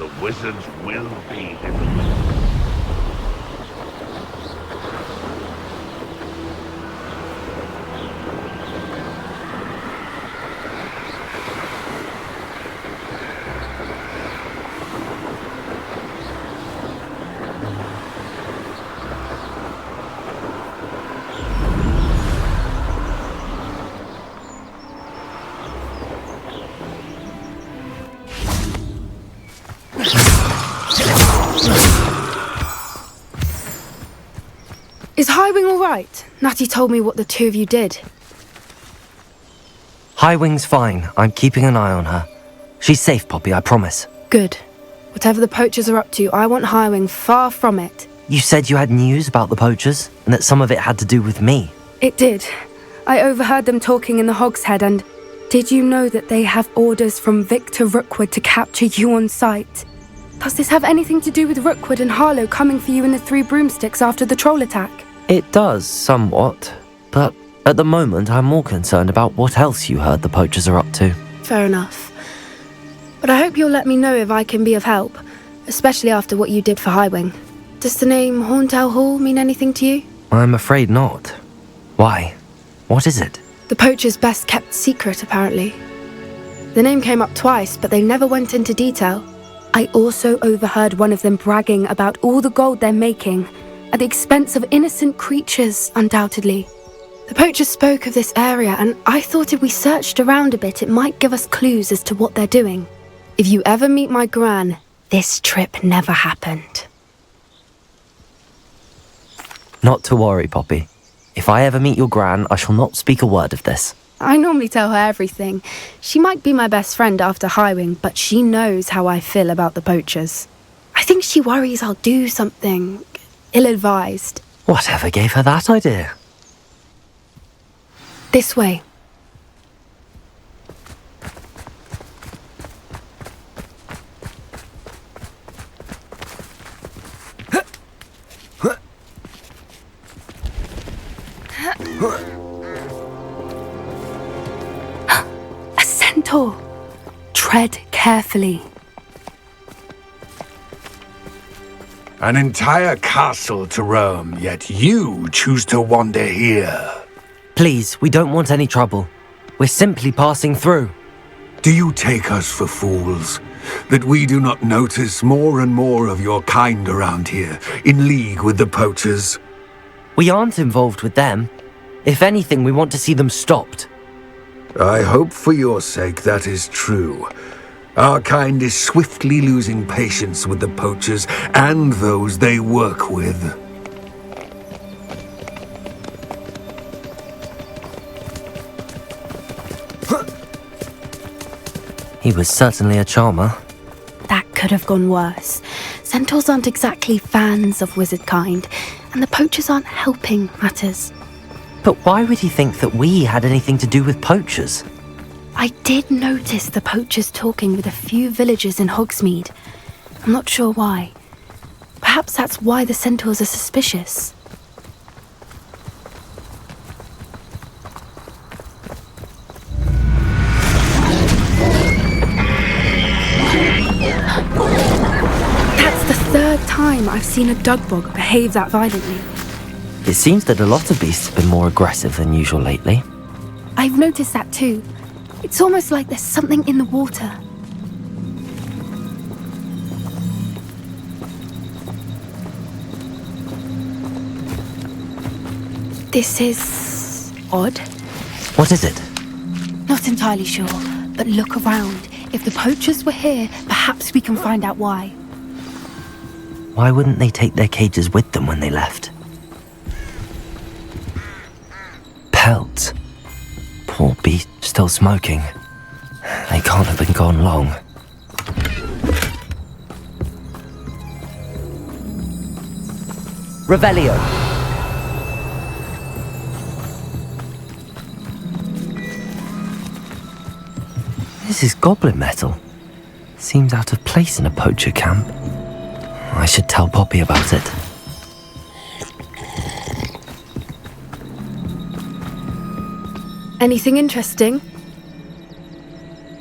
the wizards will be in the way. Is Highwing all right? Natty told me what the two of you did. Highwing's fine. I'm keeping an eye on her. She's safe, Poppy, I promise. Good. Whatever the poachers are up to, I want Highwing far from it. You said you had news about the poachers, and that some of it had to do with me. It did. I overheard them talking in the Hogshead, and did you know that they have orders from Victor Rookwood to capture you on sight? Does this have anything to do with Rookwood and Harlow coming for you in the Three Broomsticks after the troll attack? It does, somewhat. But at the moment, I'm more concerned about what else you heard the poachers are up to. Fair enough. But I hope you'll let me know if I can be of help, especially after what you did for Highwing. Does the name Horntail Hall mean anything to you? I'm afraid not. Why? What is it? The poachers' best kept secret, apparently. The name came up twice, but they never went into detail. I also overheard one of them bragging about all the gold they're making, at the expense of innocent creatures, undoubtedly. The poachers spoke of this area, and I thought if we searched around a bit, it might give us clues as to what they're doing. If you ever meet my gran, this trip never happened. Not to worry, Poppy. If I ever meet your gran, I shall not speak a word of this. I normally tell her everything. She might be my best friend after Highwing, but she knows how I feel about the poachers. I think she worries I'll do something ill-advised. Whatever gave her that idea? This way. A centaur. Tread carefully. An entire castle to roam, yet you choose to wander here. Please, we don't want any trouble. We're simply passing through. Do you take us for fools? That we do not notice more and more of your kind around here, in league with the poachers? We aren't involved with them. If anything, we want to see them stopped. I hope for your sake that is true. Our kind is swiftly losing patience with the poachers and those they work with. He was certainly a charmer. That could have gone worse. Centaurs aren't exactly fans of wizard kind, and the poachers aren't helping matters. But why would he think that we had anything to do with poachers? I did notice the poachers talking with a few villagers in Hogsmeade. I'm not sure why. Perhaps that's why the centaurs are suspicious. That's the third time I've seen a dugbog behave that violently. It seems that a lot of beasts have been more aggressive than usual lately. I've noticed that too. It's almost like there's something in the water. This is odd. What is it? Not entirely sure, but look around. If the poachers were here, perhaps we can find out why. Why wouldn't they take their cages with them when they left? Pelts. Poor beast, still smoking. They can't have been gone long. Revelio. This is goblin metal. Seems out of place in a poacher camp. I should tell Poppy about it. Anything interesting?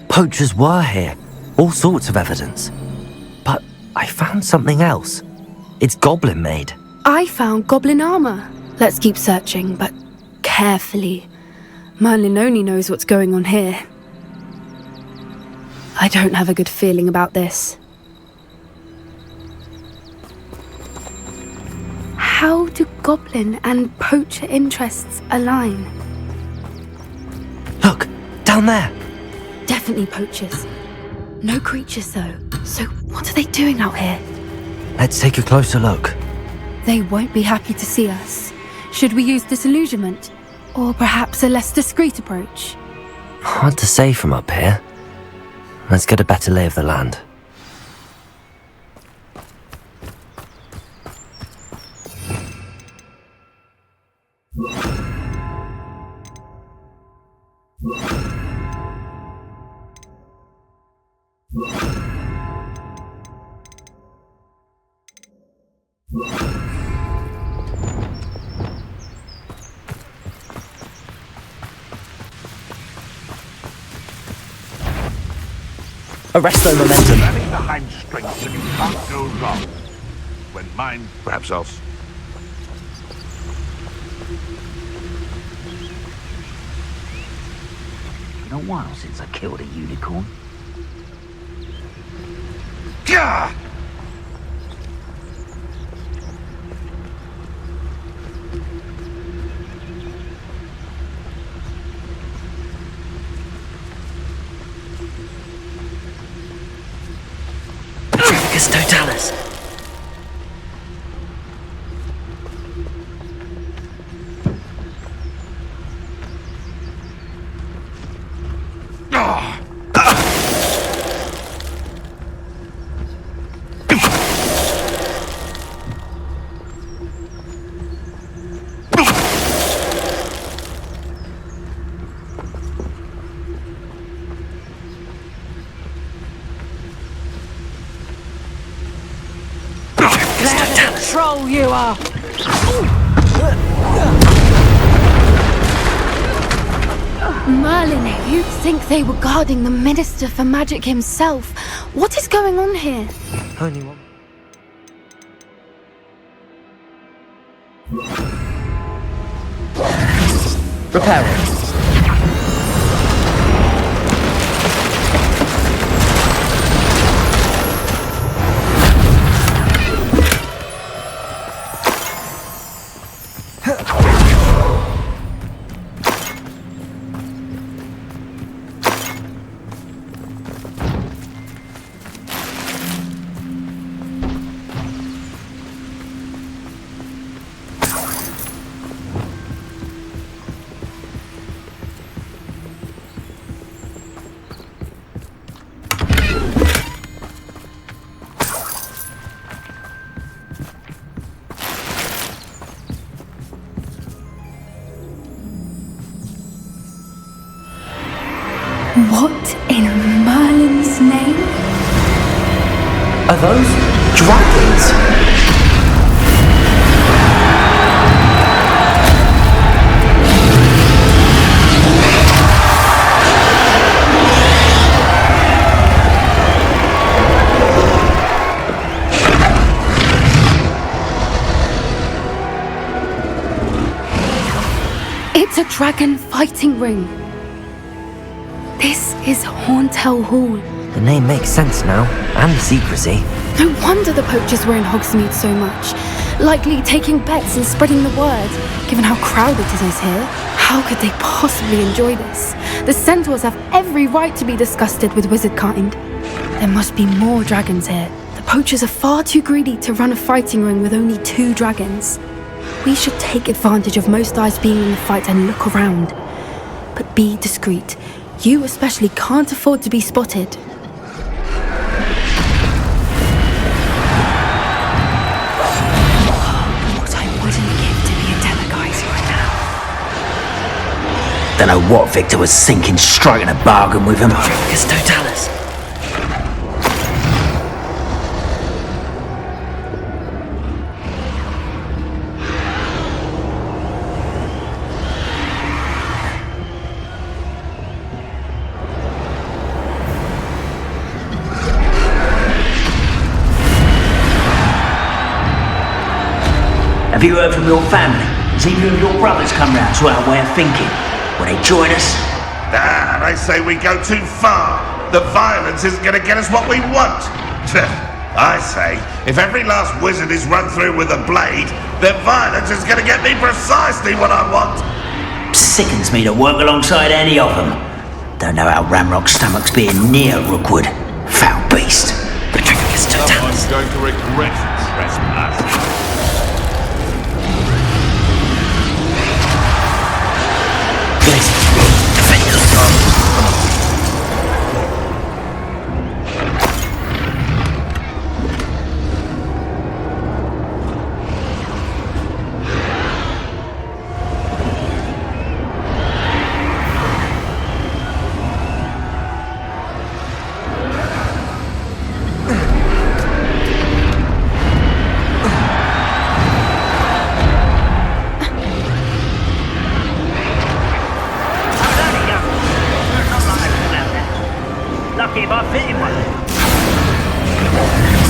Poachers were here. All sorts of evidence. But I found something else. It's goblin made. I found goblin armor. Let's keep searching, but carefully. Merlin only knows what's going on here. I don't have a good feeling about this. How do goblin and poacher interests align? Look, down there. Definitely poachers. No creatures though. So what are they doing out here? Let's take a closer look. They won't be happy to see us. Should we use disillusionment? Or perhaps a less discreet approach? Hard to say from up here. Let's get a better lay of the land. Arresto momentum. Running behind strength and you can't go wrong. When mine, perhaps else. Been a while since I killed a unicorn. Gah! Tricus totalis. Troll you are! Merlin, you'd think they were guarding the Minister for Magic himself. What is going on here? Only one. Repairing. What in Merlin's name? Are those dragons? It's a dragon fighting ring. This is Hauntel Hall. The name makes sense now, and the secrecy. No wonder the poachers were in Hogsmeade so much. Likely taking bets and spreading the word, given how crowded it is here. How could they possibly enjoy this? The centaurs have every right to be disgusted with wizard kind. There must be more dragons here. The poachers are far too greedy to run a fighting ring with only 2 dragons. We should take advantage of most eyes being in the fight and look around. But be discreet. You especially can't afford to be spotted. What I wouldn't give to be a Teleguise right now. Don't know what Victor was thinking, striking a bargain with him. Tricus totalis. you heard from your family? Has either of your brothers come round to our way of thinking? Will they join us? Ah, they say we go too far. The violence isn't going to get us what we want. I say, if every last wizard is run through with a blade, then violence is going to get me precisely what I want. Sickens me to work alongside any of them. Don't know how Ramrock's stomach's being near Rookwood. Foul beast. The trigger gets too Someone's going to regret trespassing.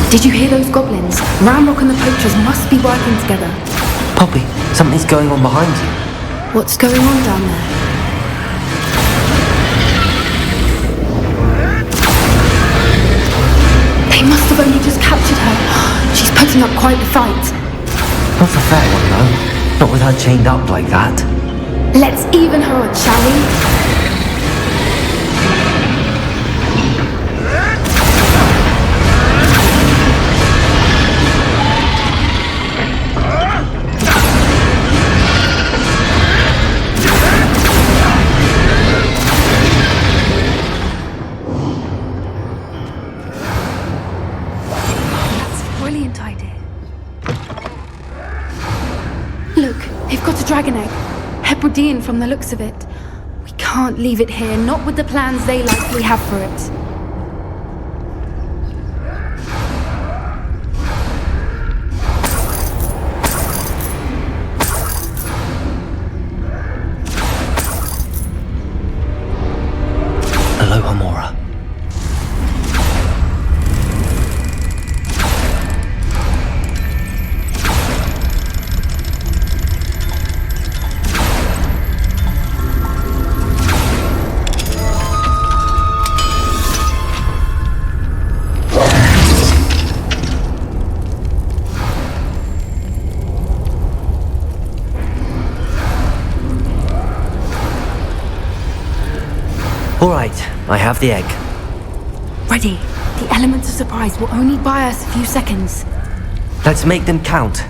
Did you hear those goblins? Ramrock and the poachers must be working together. Poppy, something's going on behind you. What's going on down there? They must have only just captured her. She's putting up quite the fight. Not a fair one, though. Not with her chained up like that. Let's even her odds, shall we? Brilliant idea. Look, they've got a dragon egg. Hebridean from the looks of it. We can't leave it here, not with the plans they likely have for it. Aloha, Mora. All right, I have the egg. Ready. The element of surprise will only buy us a few seconds. Let's make them count.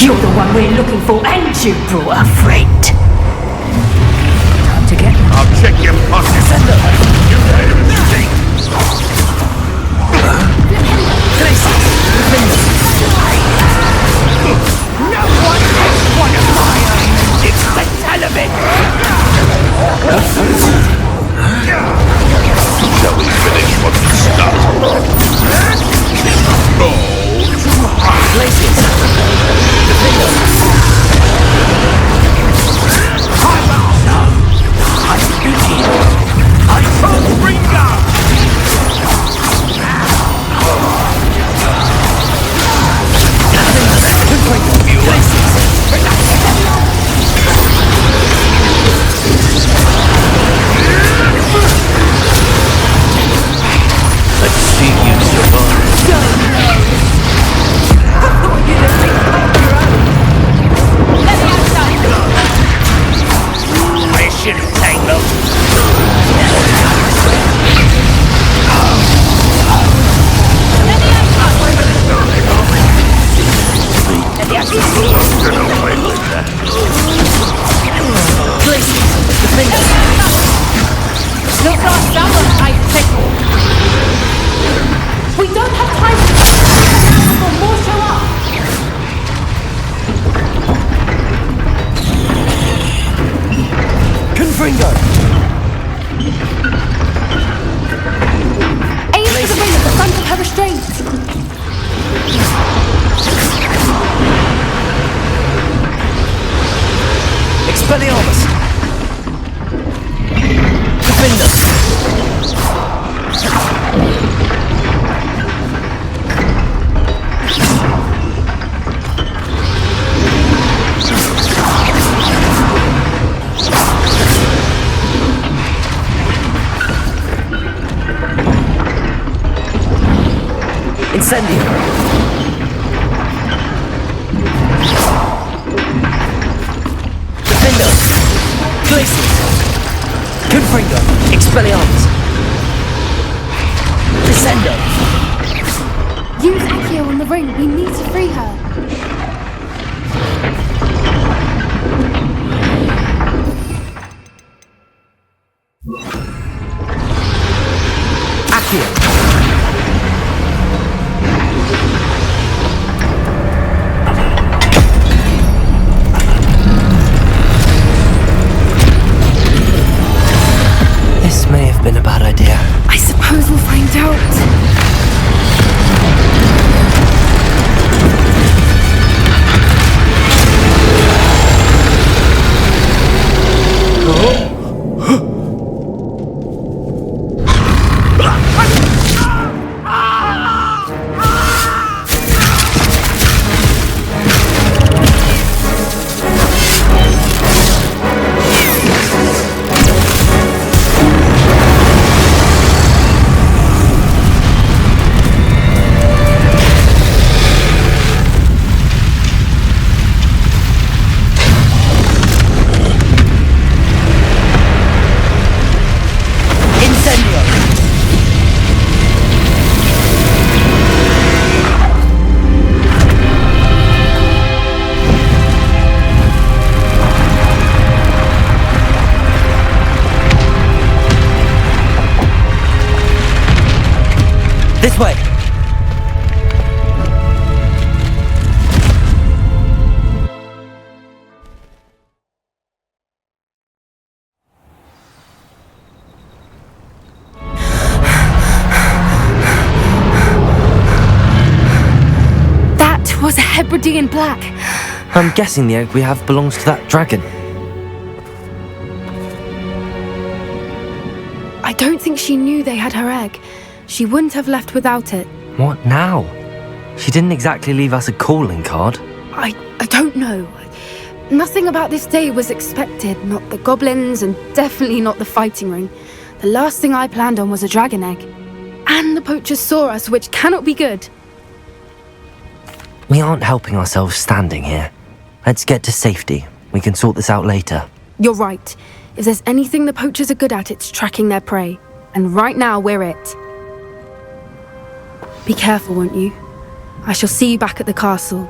You're the one we're looking for, and you brought a friend. Time to get... I'll check your pockets. You made a mistake. No one has one of my own. It's the hell of it. Shall we finish what we started? Roll to rock. Places. Incendio! Defendo! Glacius! Confringo! Expelliarmus! Descendo! Use Accio on the ring. We need to free her. Accio! This may have been a bad idea. I suppose we'll find out. This way! That was a Hebridean black. I'm guessing the egg we have belongs to that dragon. I don't think she knew they had her egg. She wouldn't have left without it. What now? She didn't exactly leave us a calling card. I don't know. Nothing about this day was expected. Not the goblins, and definitely not the fighting ring. The last thing I planned on was a dragon egg. And the poachers saw us, which cannot be good. We aren't helping ourselves standing here. Let's get to safety. We can sort this out later. You're right. If there's anything the poachers are good at, it's tracking their prey. And right now, we're it. Be careful, won't you? I shall see you back at the castle.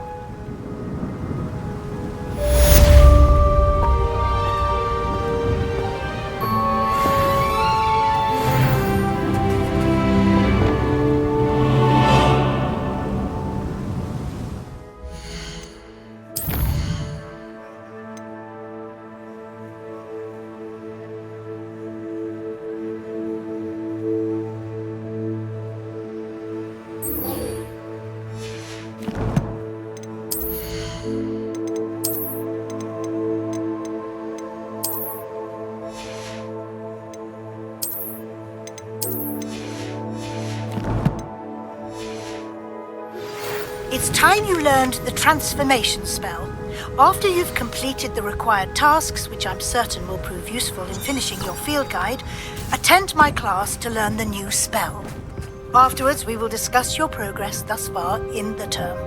It's time you learned the transformation spell. After you've completed the required tasks, which I'm certain will prove useful in finishing your field guide, attend my class to learn the new spell. Afterwards, we will discuss your progress thus far in the term.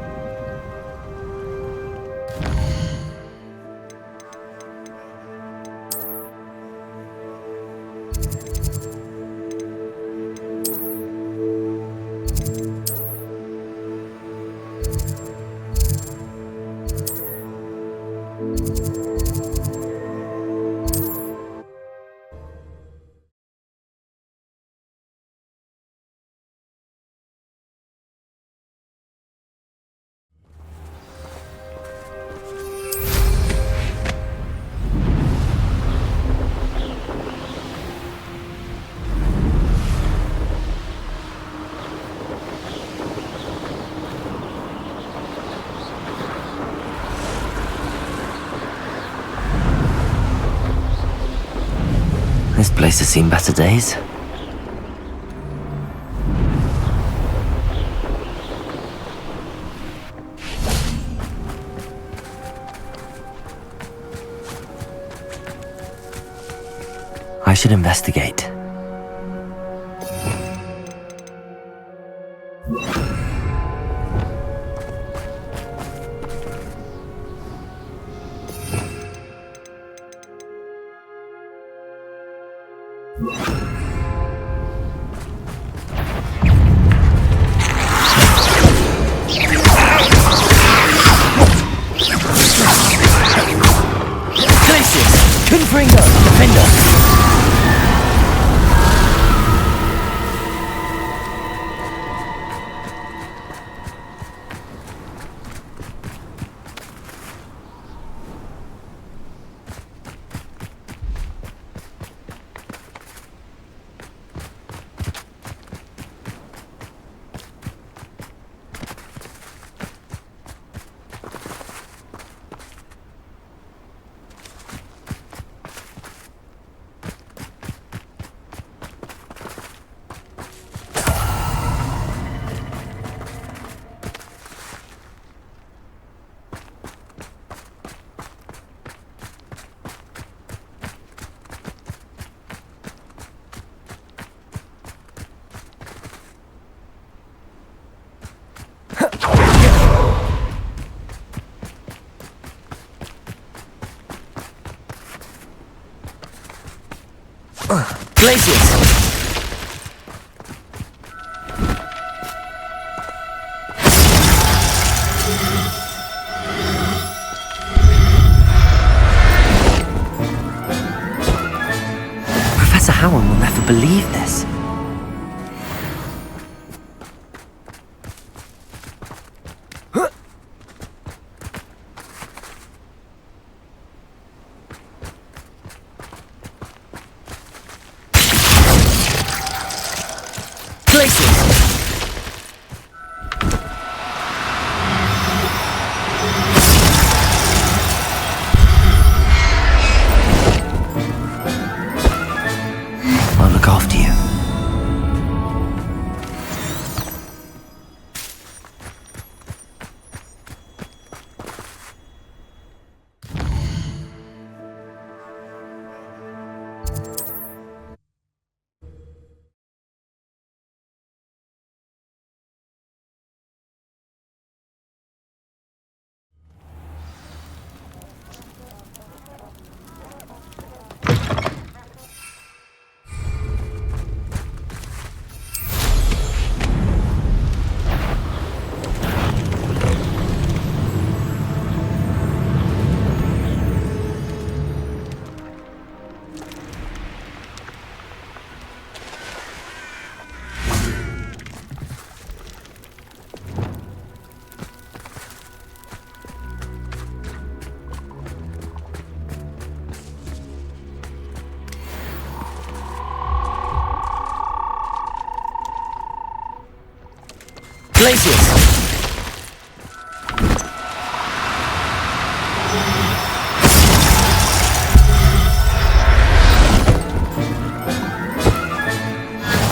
This place has seen better days. I should investigate. Glacius! Professor Howard will never believe this. I'll look after you. Glacius!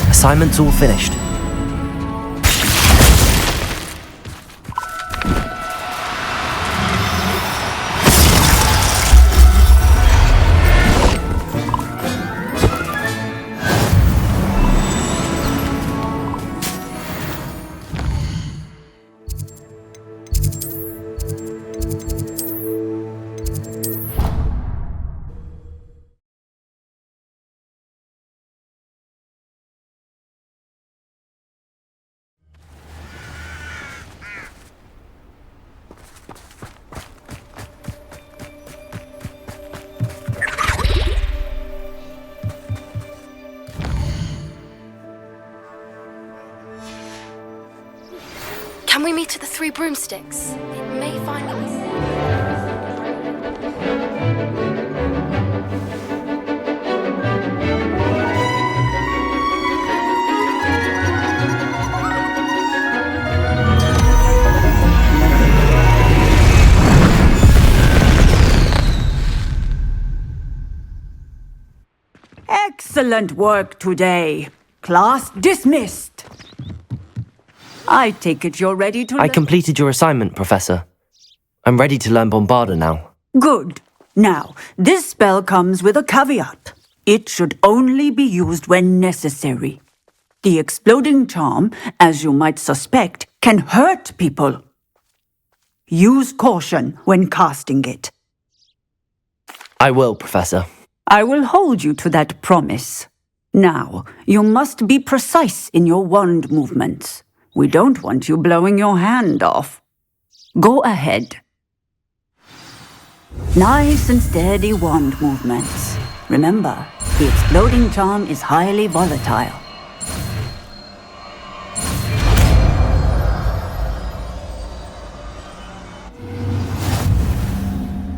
Assignment's all finished. Can we meet at the Three Broomsticks? It may finally... Excellent work today. Class dismissed. I take it you're ready to I completed your assignment, Professor. I'm ready to learn Bombarda now. Good. Now, this spell comes with a caveat. It should only be used when necessary. The exploding charm, as you might suspect, can hurt people. Use caution when casting it. I will, Professor. I will hold you to that promise. Now, you must be precise in your wand movements. We don't want you blowing your hand off. Go ahead. Nice and steady wand movements. Remember, the exploding charm is highly volatile.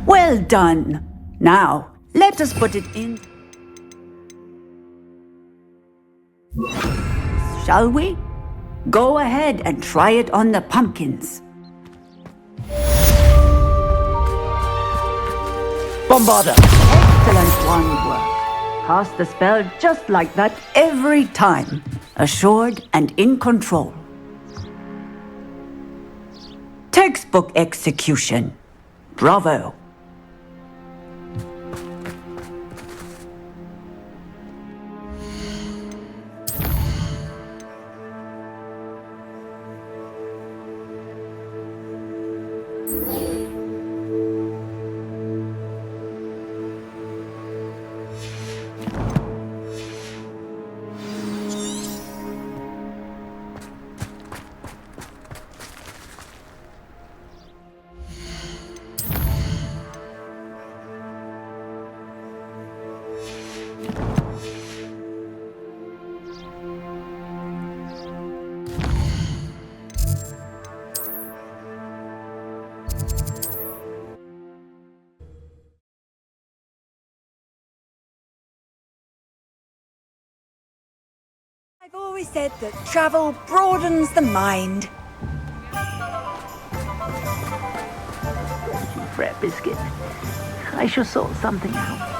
Well done. Now, let us put it in. Shall we? Go ahead and try it on the pumpkins. Bombarda! Excellent wand work. Cast the spell just like that every time. Assured and in control. Textbook execution. Bravo. I've always said that travel broadens the mind. Thank you, Fret Biscuit. I shall sort something out.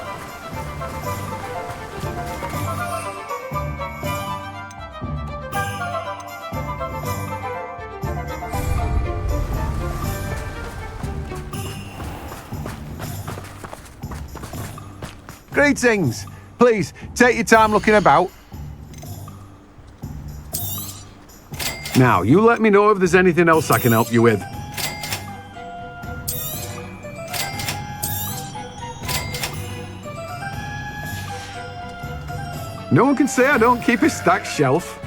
Greetings! Please, take your time looking about. Now, you let me know if there's anything else I can help you with. No one can say I don't keep a stacked shelf.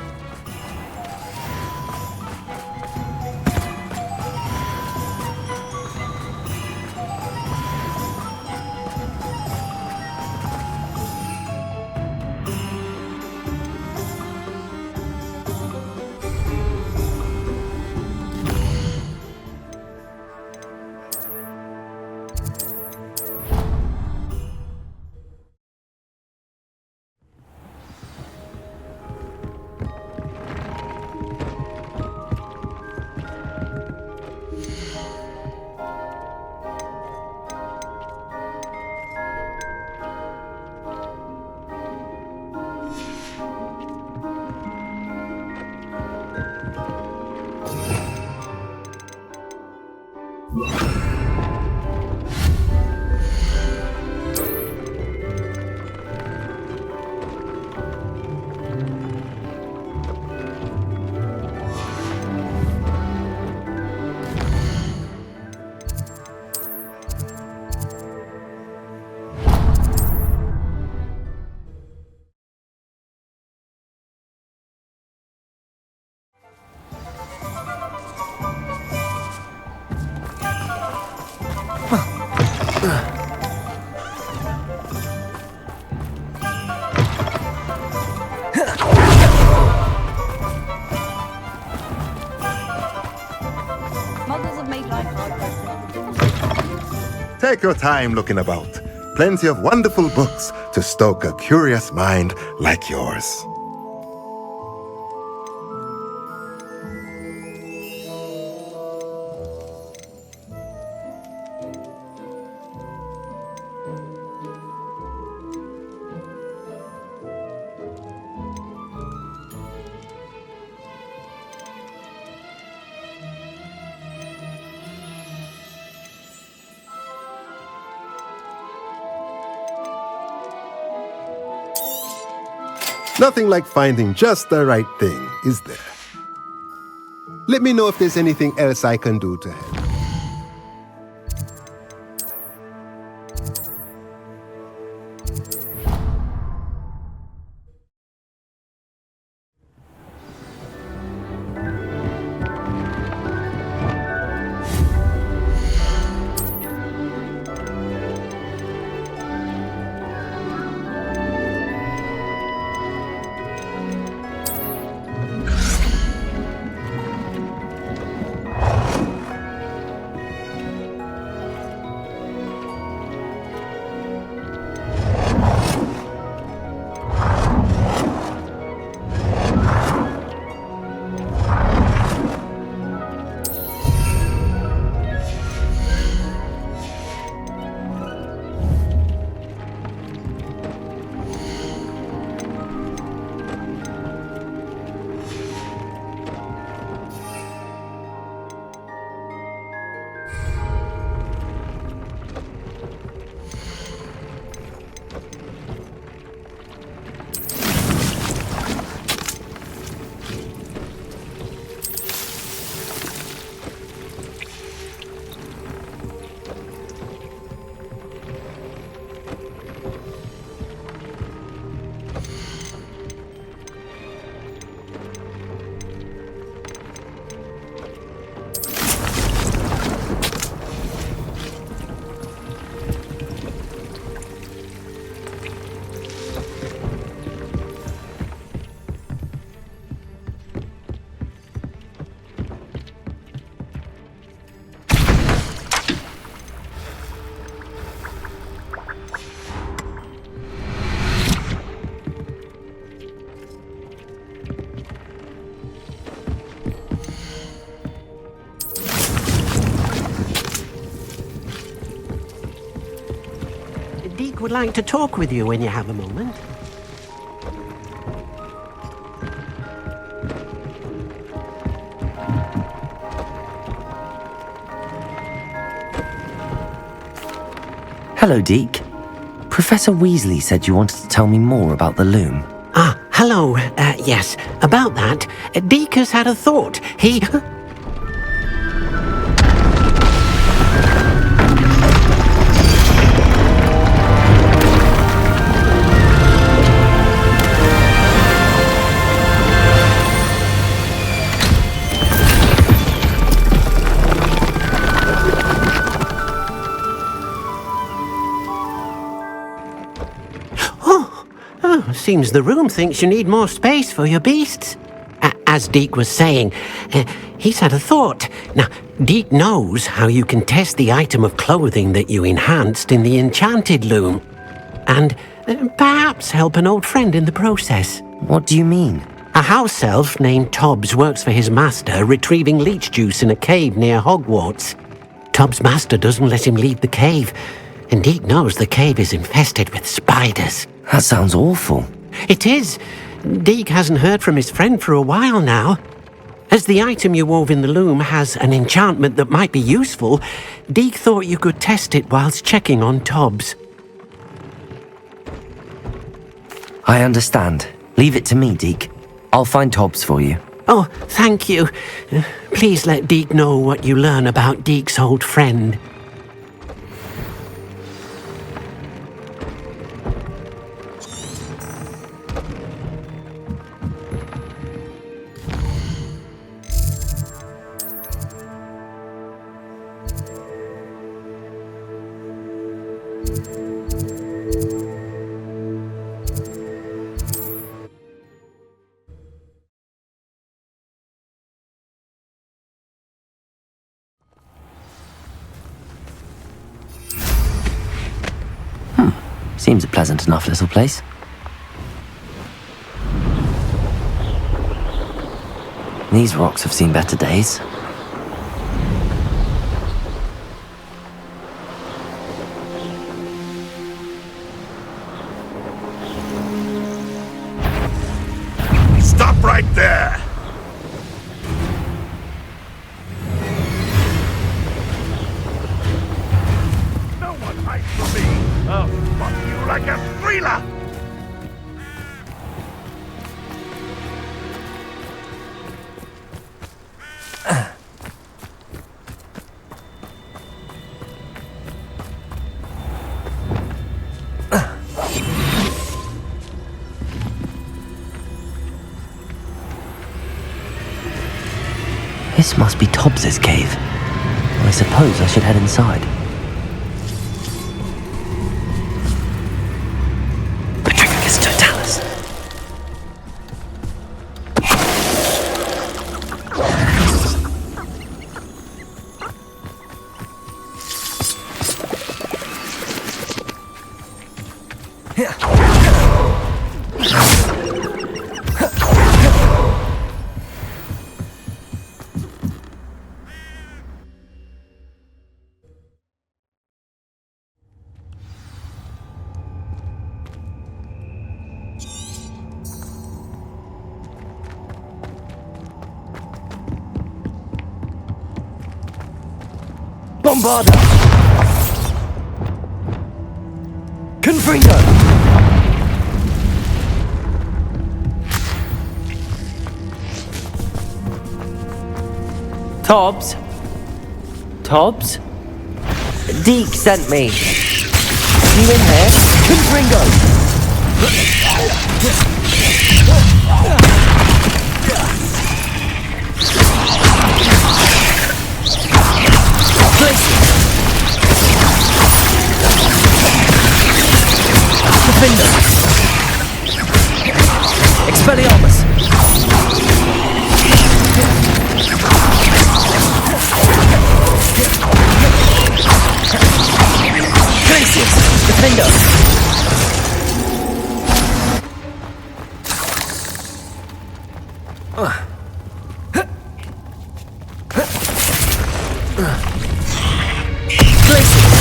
Take your time looking about. Plenty of wonderful books to stoke a curious mind like yours. Nothing like finding just the right thing, is there? Let me know if there's anything else I can do to help. Deek would like to talk with you when you have a moment. Hello, Deke. Professor Weasley said you wanted to tell me more about the loom. Ah, hello. Yes, about that. Deek has had a thought. He... Seems the room thinks you need more space for your beasts. As Deek was saying, he's had a thought. Now, Deek knows how you can test the item of clothing that you enhanced in the enchanted loom. And perhaps help an old friend in the process. What do you mean? A house elf named Tobbs works for his master, retrieving leech juice in a cave near Hogwarts. Tobbs' master doesn't let him leave the cave, and Deek knows the cave is infested with spiders. That sounds awful. It is. Deek hasn't heard from his friend for a while now. As the item you wove in the loom has an enchantment that might be useful, Deek thought you could test it whilst checking on Tobbs. I understand. Leave it to me, Deke. I'll find Tobbs for you. Oh, thank you. Please let Deek know what you learn about Deek's old friend. Seems a pleasant enough little place. These rocks have seen better days. Stop right there! No one hides from me! I'll fuck you like a thriller! This must be Tobbs's cave. I suppose I should head inside. Patricus Totalis. Bombarda! Confringo! Tobbs? Tobbs? Deke sent me. You in there? Confringo! Defender! Expelliarmus! Glacius! Defender! Glacius!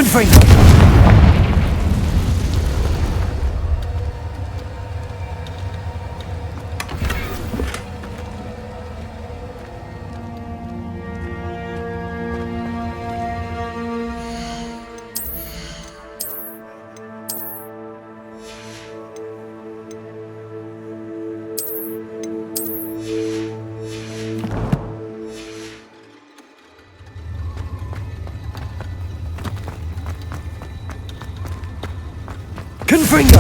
Confringo! Confringo!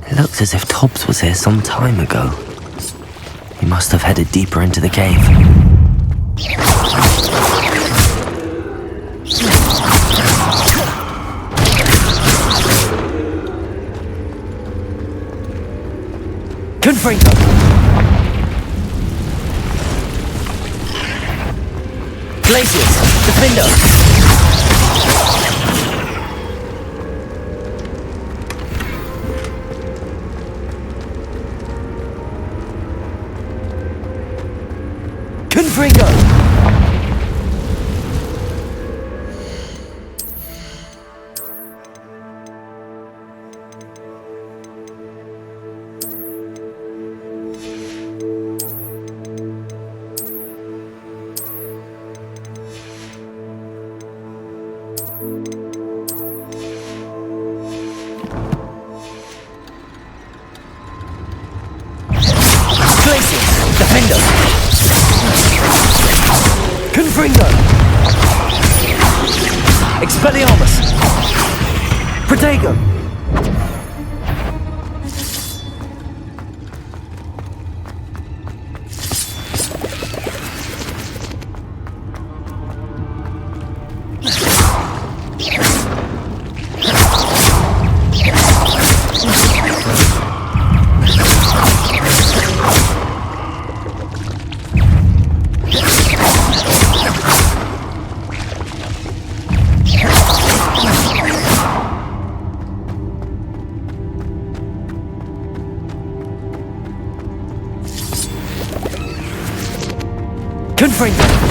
It looks as if Tobbs was here some time ago. He must have headed deeper into the cave. Confringo! Glaciers! Defender! Confringo! Glaciers! Defender! Confringo! Expelliarmus! Protego! Confringo!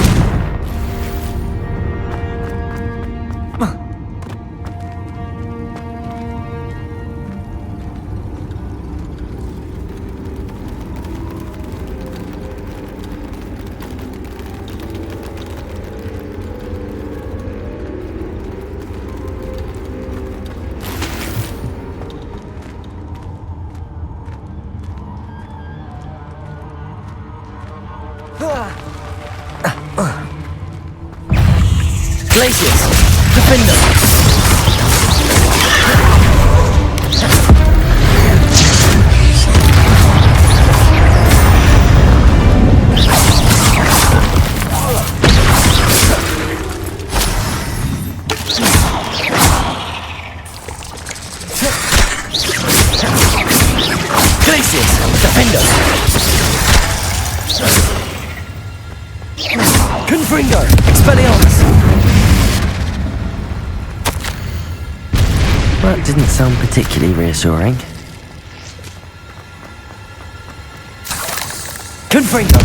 Glaciers! Defender! Glaciers! Defender! Confringo! Expelliarmus! That didn't sound particularly reassuring. Confringo!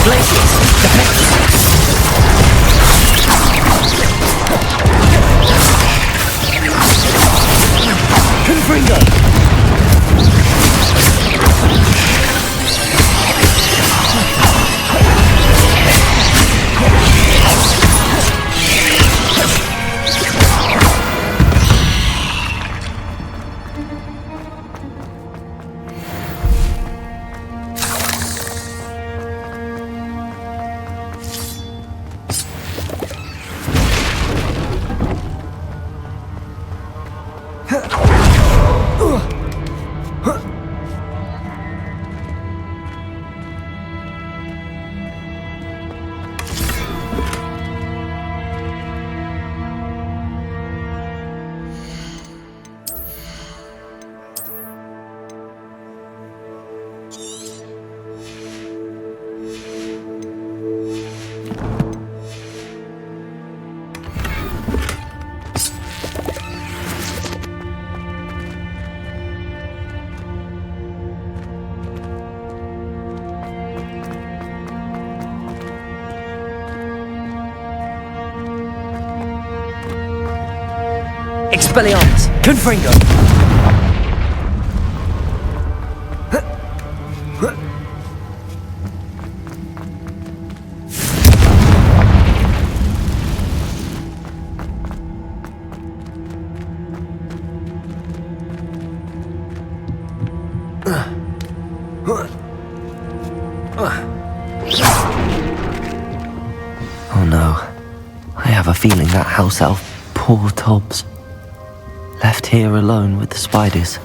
glaciers! Confringo! Expelliarmus! Confringo! Oh no. I have a feeling that house elf, poor Tobbs, left here alone with the spiders.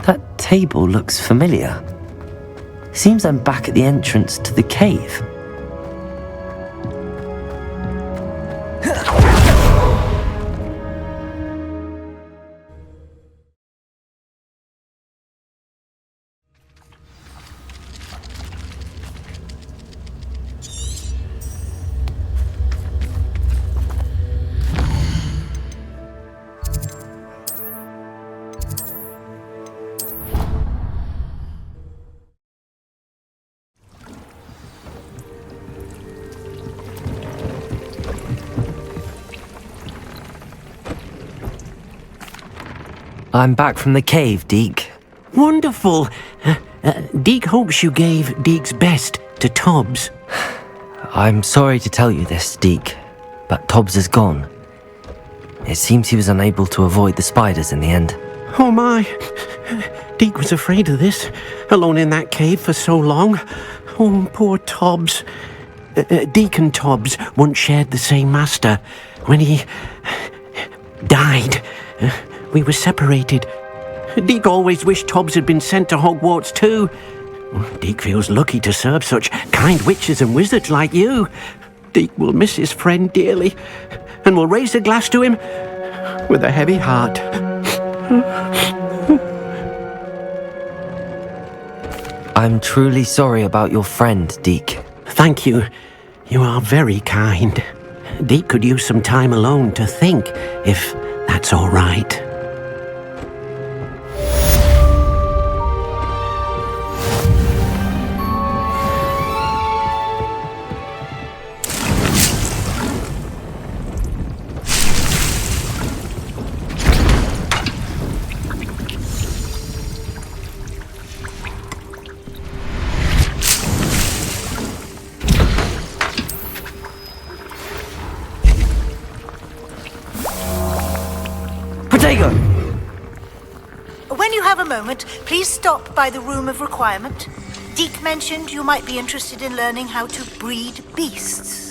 That table looks familiar. Seems I'm back at the entrance to the cave. I'm back from the cave, Deke. Wonderful. Deke hopes you gave Deke's best to Tobbs. I'm sorry to tell you this, Deke, but Tobbs is gone. It seems he was unable to avoid the spiders in the end. Oh my. Deke was afraid of this, alone in that cave for so long. Oh, poor Tobbs. Deke and Tobbs once shared the same master. When he died, we were separated. Deke always wished Tobbs had been sent to Hogwarts too. Deke feels lucky to serve such kind witches and wizards like you. Deke will miss his friend dearly, and will raise a glass to him with a heavy heart. I'm truly sorry about your friend, Deke. Thank you. You are very kind. Deke could use some time alone to think, if that's all right. Potato! When you have a moment, please stop by the Room of Requirement. Deke mentioned you might be interested in learning how to breed beasts.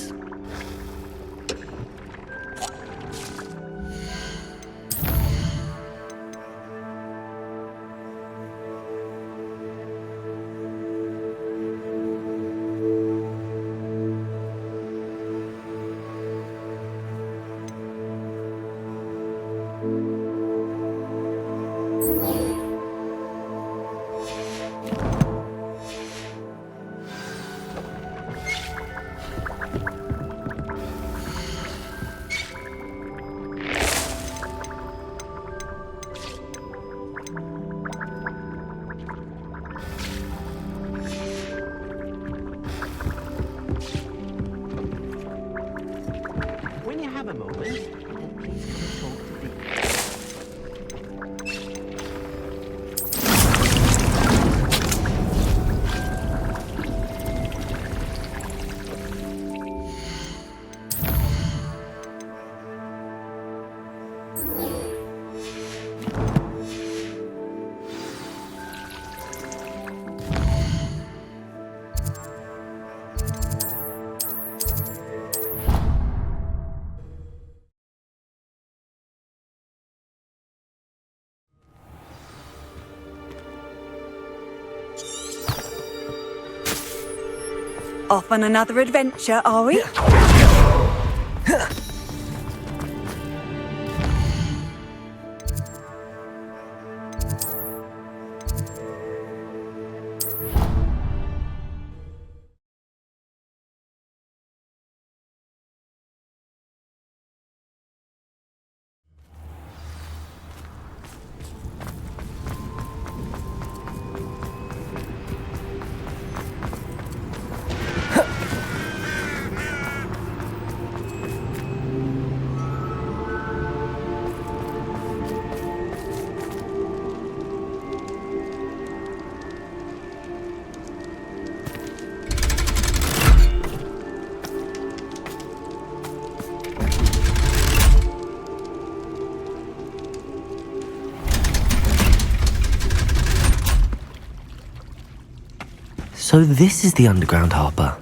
When you have a moment, please come and talk to Deke. Off on another adventure, are we? So this is the underground harbour.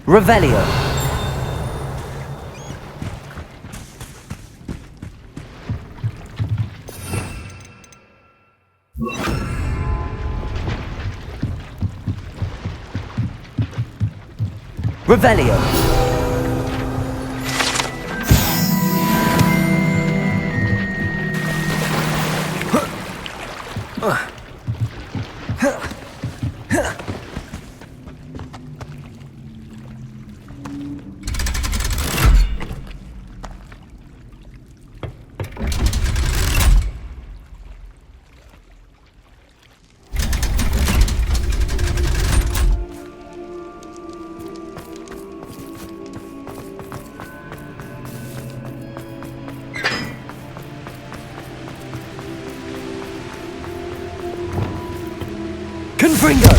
Revelio! Revelio! Confringo!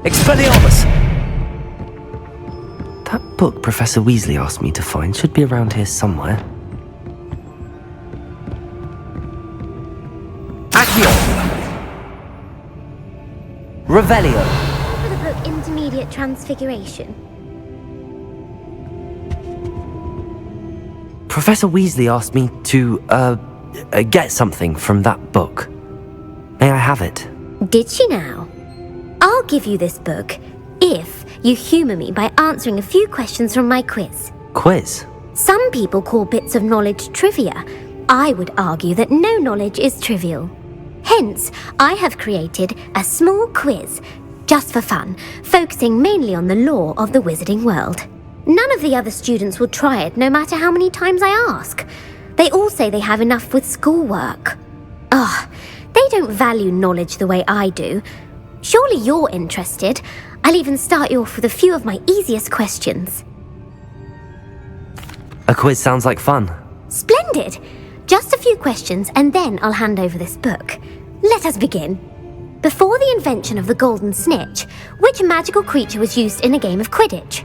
Expelliarmus! That book Professor Weasley asked me to find should be around here somewhere. Accio! Revelio! For the book Intermediate Transfiguration. Professor Weasley asked me to, get something from that book. May I have it? Did she now? I'll give you this book if you humour me by answering a few questions from my quiz. Quiz? Some people call bits of knowledge trivia. I would argue that no knowledge is trivial. Hence, I have created a small quiz, just for fun, focusing mainly on the lore of the wizarding world. None of the other students will try it, no matter how many times I ask. They all say they have enough with schoolwork. Ugh, they don't value knowledge the way I do. Surely you're interested. I'll even start you off with a few of my easiest questions. A quiz sounds like fun. Splendid! Just a few questions and then I'll hand over this book. Let us begin. Before the invention of the golden snitch, which magical creature was used in a game of Quidditch?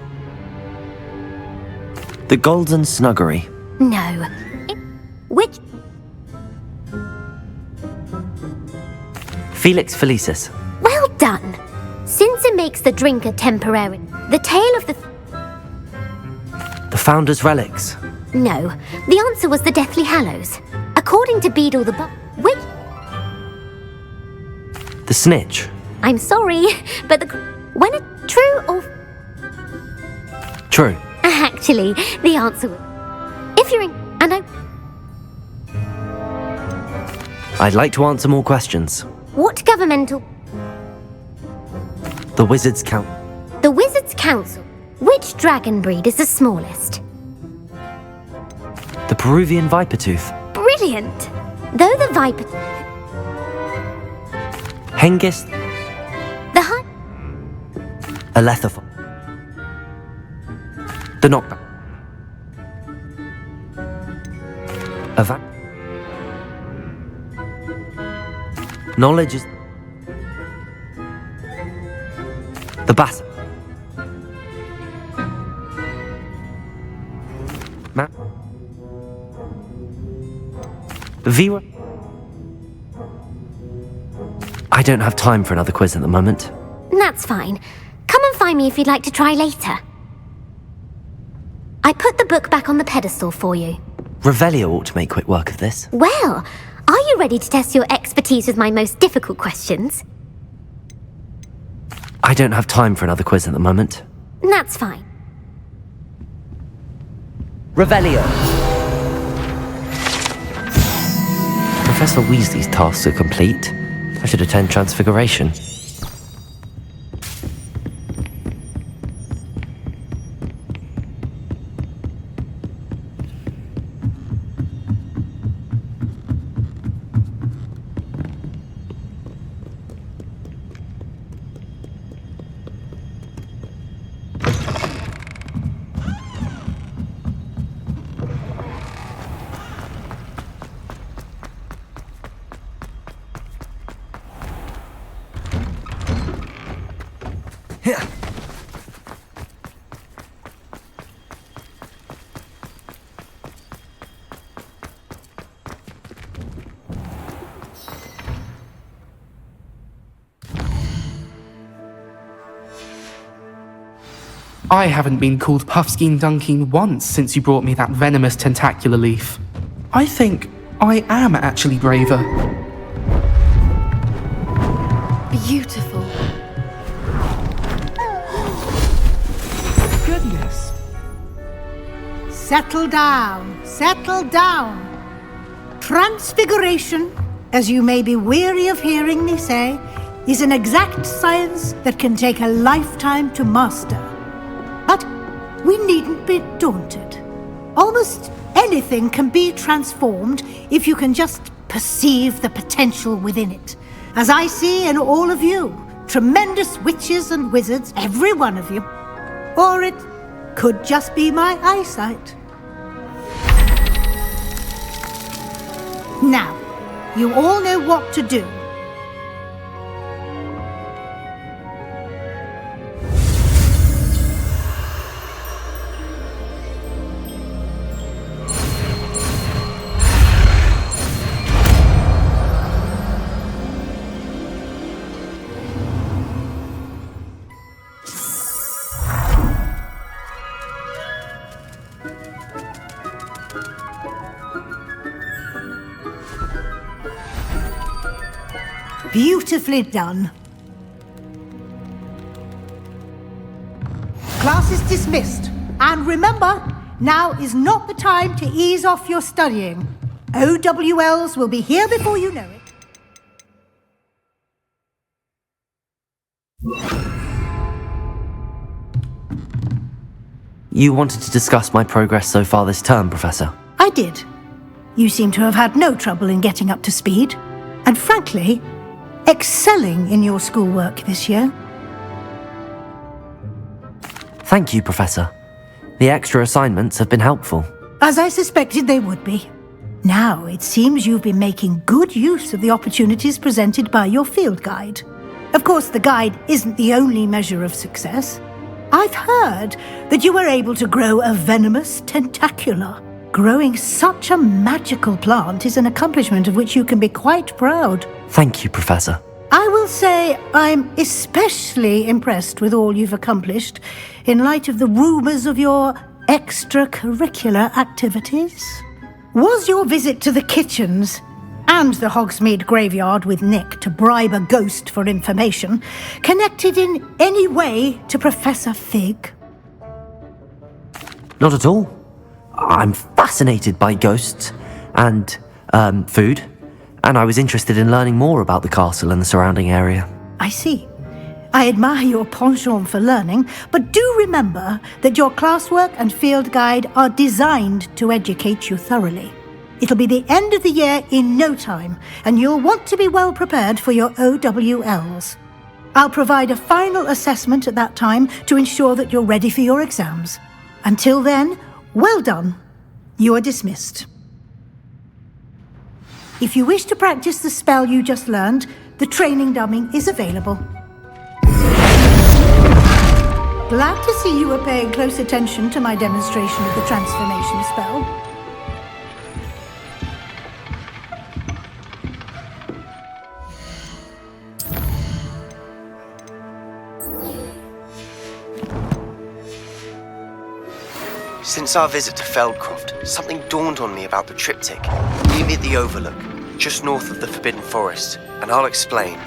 The Golden Snuggery. No. Which? Felix Felicis. Well done. Since it makes the drinker temporary, the tale of the... The Founder's Relics. No, the answer was the Deathly Hallows. According to Beadle the which? The Snitch. I'm sorry, but when it true or... True. Actually, the answer... If you're in... And I'd like to answer more questions. What governmental... The Wizards' Council. The Wizards' Council. Which dragon breed is the smallest? The Peruvian Vipertooth. Brilliant! Though the Viper... Hengist. The High... Elethophob. The Knockback. Knowledge is... The Bass. Vera. I don't have time for another quiz at the moment. That's fine. Come and find me if you'd like to try later. I put the book back on the pedestal for you. Revelio ought to make quick work of this. Well, are you ready to test your expertise with my most difficult questions? I don't have time for another quiz at the moment. That's fine. Revelio. Professor Weasley's tasks are complete. I should attend Transfiguration. I haven't been called Puffskein Dunking once since you brought me that venomous tentacular leaf. I think I am actually braver. Beautiful. Goodness. Settle down. Settle down. Transfiguration as you may be weary of hearing me say, is an exact science that can take a lifetime to master. But we needn't be daunted. Almost anything can be transformed if you can just perceive the potential within it. As I see in all of you, tremendous witches and wizards, every one of you. Or it could just be my eyesight. Now, you all know what to do. Beautifully done. Class is dismissed. And remember, now is not the time to ease off your studying. OWLs will be here before you know it. You wanted to discuss my progress so far this term, Professor? I did. You seem to have had no trouble in getting up to speed. And frankly, excelling in your schoolwork this year. Thank you, Professor. The extra assignments have been helpful. As I suspected they would be. Now, it seems you've been making good use of the opportunities presented by your field guide. Of course, the guide isn't the only measure of success. I've heard that you were able to grow a venomous tentacula. Growing such a magical plant is an accomplishment of which you can be quite proud. Thank you, Professor. I will say I'm especially impressed with all you've accomplished in light of the rumours of your extracurricular activities. Was your visit to the kitchens and the Hogsmeade graveyard with Nick to bribe a ghost for information connected in any way to Professor Fig? Not at all. I'm fascinated by ghosts and, food, and I was interested in learning more about the castle and the surrounding area. I see. I admire your penchant for learning, but do remember that your classwork and field guide are designed to educate you thoroughly. It'll be the end of the year in no time, and you'll want to be well prepared for your OWLs. I'll provide a final assessment at that time to ensure that you're ready for your exams. Until then, well done. You are dismissed. If you wish to practice the spell you just learned, the training dummy is available. Glad to see you are paying close attention to my demonstration of the transformation spell. Since our visit to Feldcroft, something dawned on me about the triptych. Meet me at the Overlook, just north of the Forbidden Forest, and I'll explain.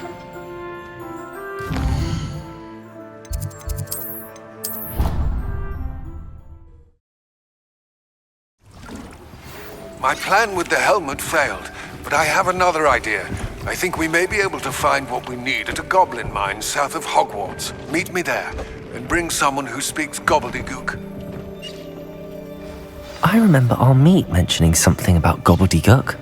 My plan with the helmet failed, but I have another idea. I think we may be able to find what we need at a goblin mine south of Hogwarts. Meet me there, and bring someone who speaks gobbledygook. I remember our meet mentioning something about gobbledygook.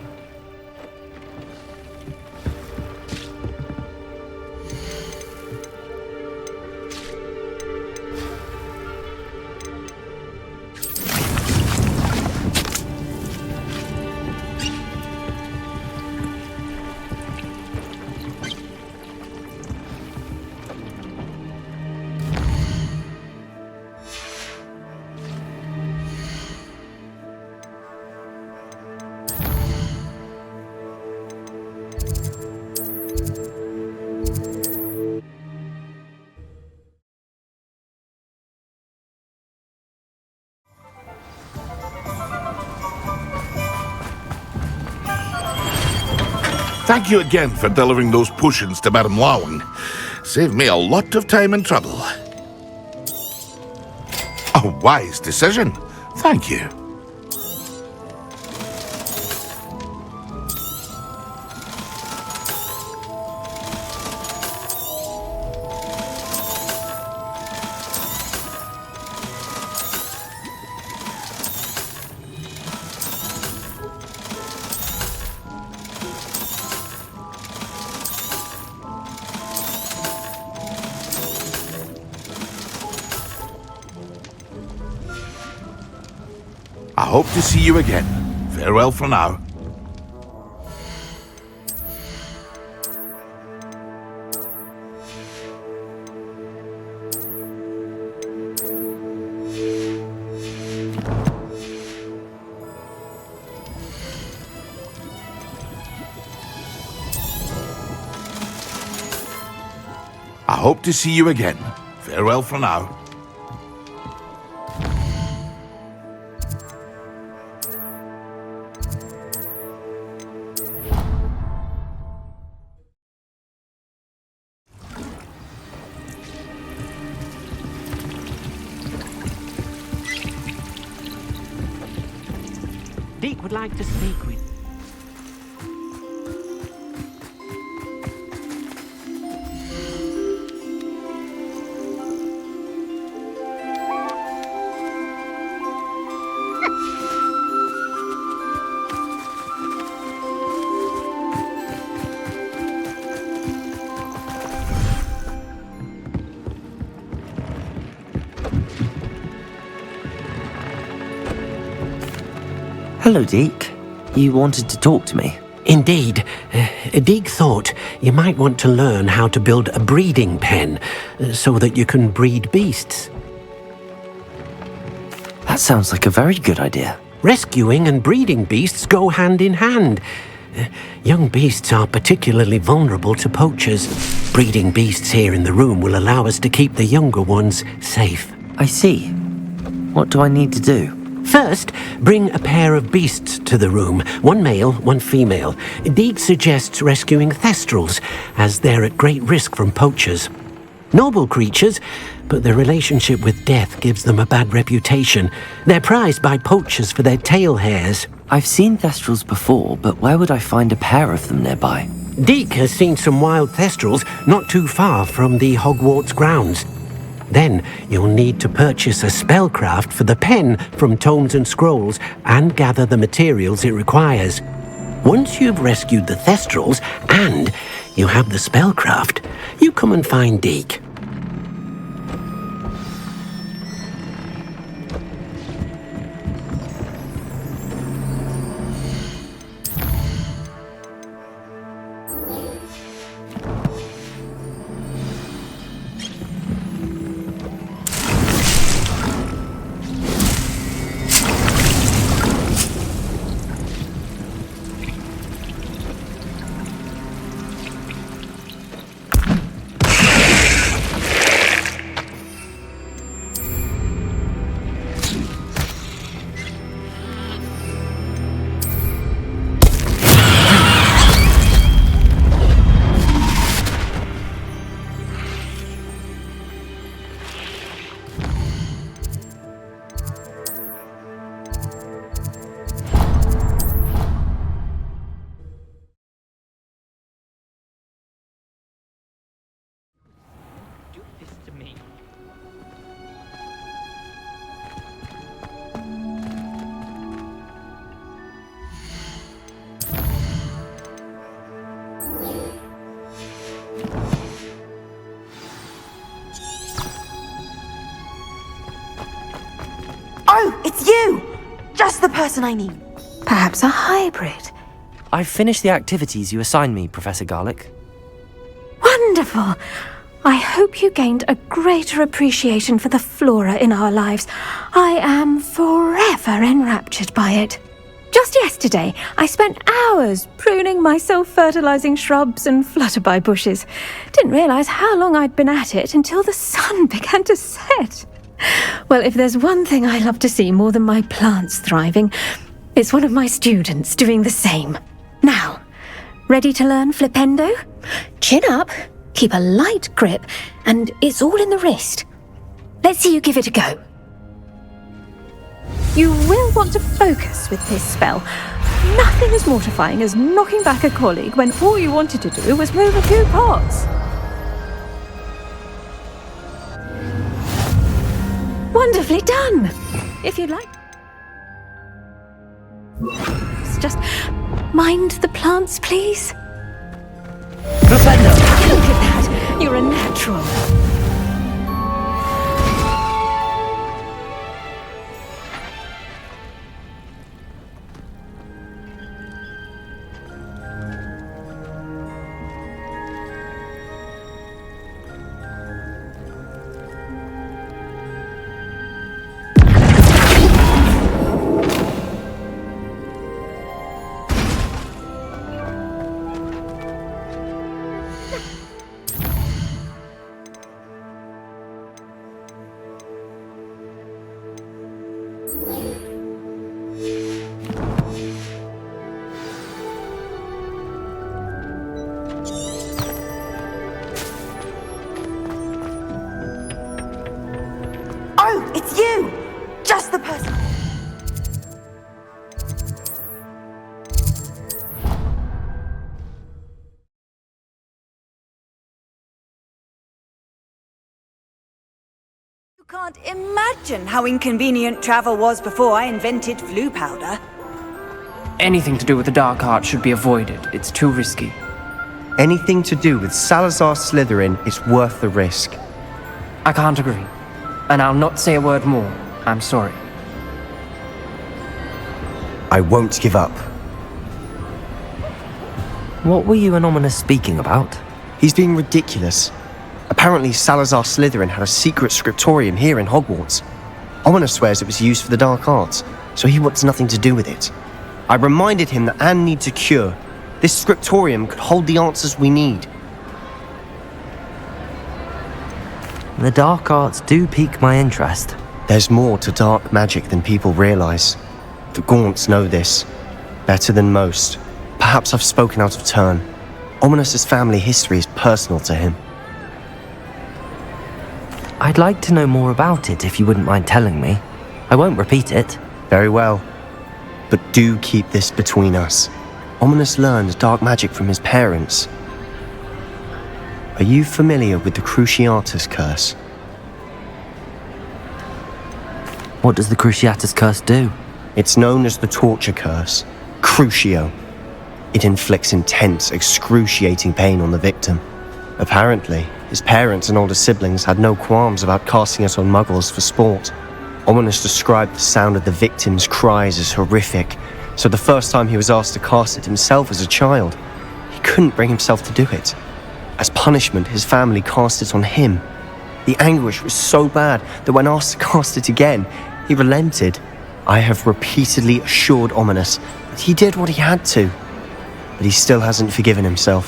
Thank you again for delivering those potions to Madame Lawing. Saved me a lot of time and trouble. A wise decision. Thank you. hope to see you again. Farewell for now. I hope to see you again. Farewell for now. Deek would like to speak with... Hello, Deek. You wanted to talk to me? Indeed. Deek thought you might want to learn how to build a breeding pen so that you can breed beasts. That sounds like a very good idea. Rescuing and breeding beasts go hand in hand. Young beasts are particularly vulnerable to poachers. Breeding beasts here in the room will allow us to keep the younger ones safe. I see. What do I need to do? First, bring a pair of beasts to the room. One male, one female. Deek suggests rescuing thestrals, as they're at great risk from poachers. Noble creatures, but their relationship with death gives them a bad reputation. They're prized by poachers for their tail hairs. I've seen thestrals before, but where would I find a pair of them nearby? Deek has seen some wild thestrals not too far from the Hogwarts grounds. Then you'll need to purchase a spellcraft for the pen from Tomes and Scrolls and gather the materials it requires. Once you've rescued the thestrals and you have the spellcraft, you come and find Deek. Oh, it's you! Just the person I need. Perhaps a hybrid. I've finished the activities you assigned me, Professor Garlick. Wonderful! I hope you gained a greater appreciation for the flora in our lives. I am forever enraptured by it. Just yesterday, I spent hours pruning my self-fertilizing shrubs and flutterby bushes. Didn't realize how long I'd been at it until the sun began to set. Well, if there's one thing I love to see more than my plants thriving, it's one of my students doing the same. Now, ready to learn Flipendo? Chin up, keep a light grip, and it's all in the wrist. Let's see you give it a go. You will want to focus with this spell. Nothing as mortifying as knocking back a colleague when all you wanted to do was move a few pots. Wonderfully done! If you'd like... Just mind the plants, please. Professor! Look at that! You're a natural. it's you! Just the person. You can't imagine how inconvenient travel was before I invented flu powder. Anything to do with the dark art should be avoided. It's too risky. Anything to do with Salazar Slytherin is worth the risk. I can't agree. And I'll not say a word more. I'm sorry. I won't give up. What were you and Ominous speaking about? He's being ridiculous. Apparently Salazar Slytherin had a secret scriptorium here in Hogwarts. Ominous swears it was used for the dark arts, so he wants nothing to do with it. I reminded him that Anne needs a cure. This scriptorium could hold the answers we need. The dark arts do pique my interest. There's more to dark magic than people realize. The Gaunts know this. Better than most. Perhaps I've spoken out of turn. Ominous's family history is personal to him. I'd like to know more about it if you wouldn't mind telling me. I won't repeat it. Very well. But do keep this between us. Ominous learned dark magic from his parents. Are you familiar with the Cruciatus Curse? What does the Cruciatus Curse do? It's known as the Torture Curse. Crucio. It inflicts intense, excruciating pain on the victim. Apparently, his parents and older siblings had no qualms about casting it on muggles for sport. Ominous described the sound of the victim's cries as horrific, so the first time he was asked to cast it himself as a child, he couldn't bring himself to do it. As punishment, his family cast it on him. The anguish was so bad that when asked to cast it again, he relented. I have repeatedly assured Ominous that he did what he had to, but he still hasn't forgiven himself.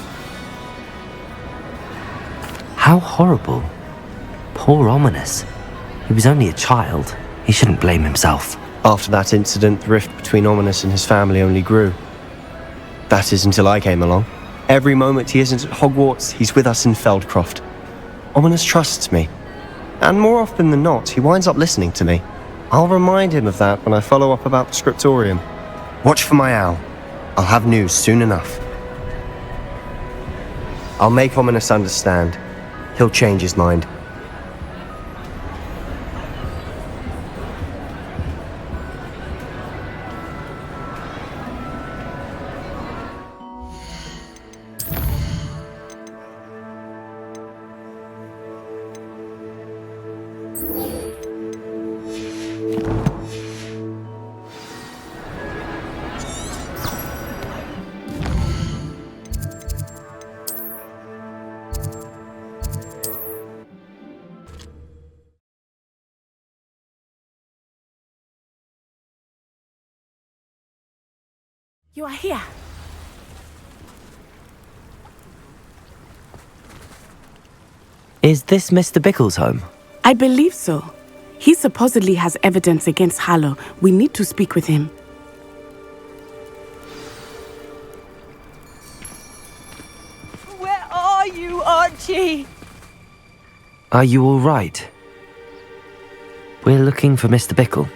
How horrible. Poor Ominous. He was only a child. He shouldn't blame himself. After that incident, the rift between Ominous and his family only grew. That is until I came along. Every moment he isn't at Hogwarts, he's with us in Feldcroft. Ominous trusts me. And more often than not, he winds up listening to me. I'll remind him of that when I follow up about the scriptorium. Watch for my owl. I'll have news soon enough. I'll make Ominous understand. He'll change his mind. You are here. Is this Mr. Bickle's home? I believe so. He supposedly has evidence against Harlow. We need to speak with him. Where are you, Archie? Are you all right? We're looking for Mr. Bickle.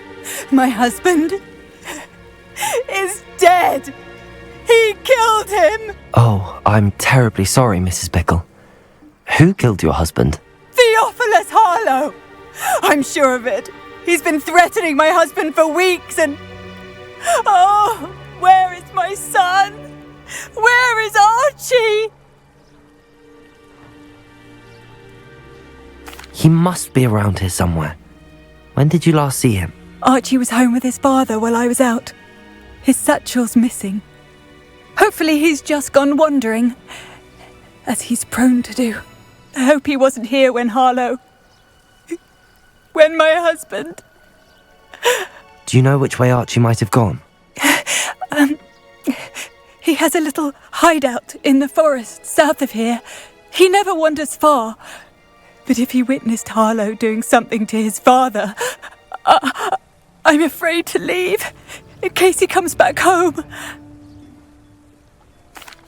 My husband is dead. He killed him. Oh, I'm terribly sorry, Mrs. Bickle. Who killed your husband? Theophilus Harlow. I'm sure of it. He's been threatening my husband for weeks and... Oh, where is my son? Where is Archie? He must be around here somewhere. When did you last see him? Archie was home with his father while I was out. His satchel's missing. Hopefully he's just gone wandering, as he's prone to do. I hope he wasn't here when when my husband... Do you know which way Archie might have gone? He has a little hideout in the forest south of here. He never wanders far. But if he witnessed Harlow doing something to his father, I'm afraid to leave, in case he comes back home.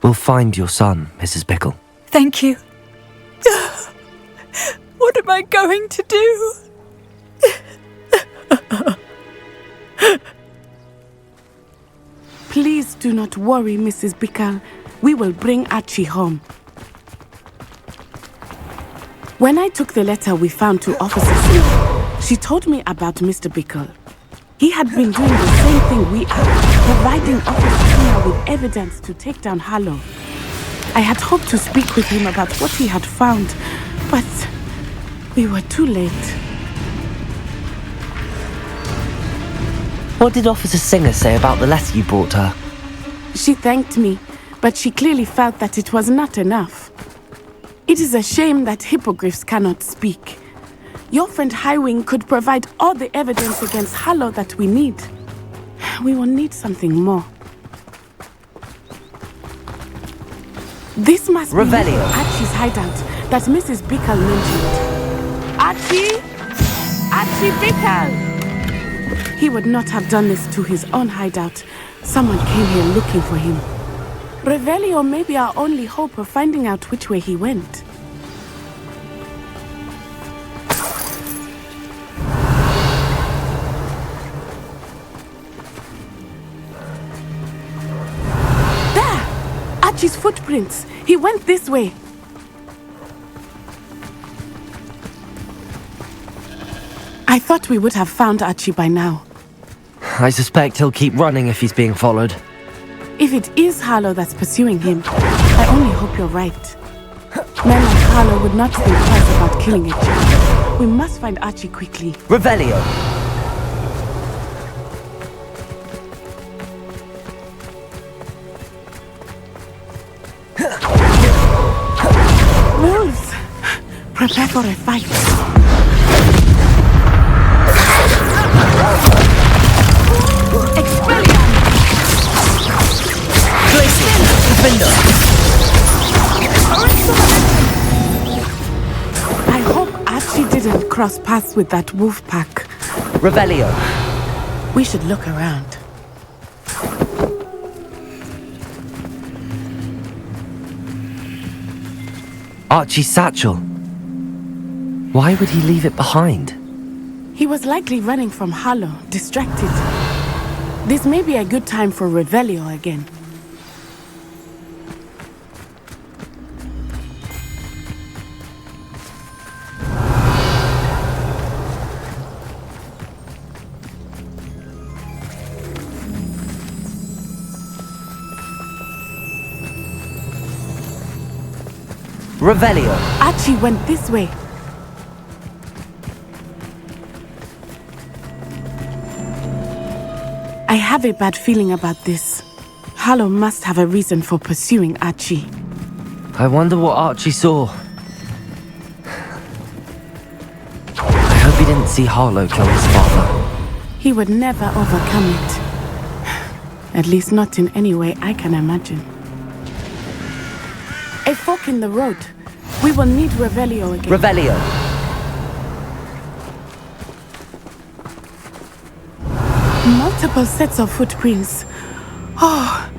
We'll find your son, Mrs. Bickle. Thank you. What am I going to do? Do not worry, Mrs. Bickle. We will bring Archie home. When I took the letter we found to Officer Smith, she told me about Mr. Bickle. He had been doing the same thing we are, providing Officer Smith with evidence to take down Harlow. I had hoped to speak with him about what he had found, but we were too late. What did Officer Singer say about the letter you brought her? She thanked me, but she clearly felt that it was not enough. It is a shame that hippogriffs cannot speak. Your friend Highwing could provide all the evidence against Harlow that we need. We will need something more. This must Revelio. be Archie's hideout that Mrs. Bickle mentioned. Archie! Archie Bickle! He would not have done this to his own hideout. Someone came here looking for him. Revelio may be our only hope of finding out which way he went. There! Archie's footprints. He went this way. I thought we would have found Archie by now. I suspect he'll keep running if he's being followed. If it is Harlow that's pursuing him, I only hope you're right. Men like Harlow would not think twice about killing a child. We must find Archie quickly. Revelio! Wolves! Prepare for a fight. I hope Archie didn't cross paths with that wolf pack. Revelio. We should look around. Archie's satchel. Why would he leave it behind? He was likely running from Harlow, distracted. This may be a good time for Revelio again. Revelio. Archie went this way. I have a bad feeling about this. Harlow must have a reason for pursuing Archie. I wonder what Archie saw. I hope he didn't see Harlow kill his father. He would never overcome it. At least not in any way I can imagine. A fork in the road. We will need Revelio again. Revelio. Multiple sets of footprints. Oh,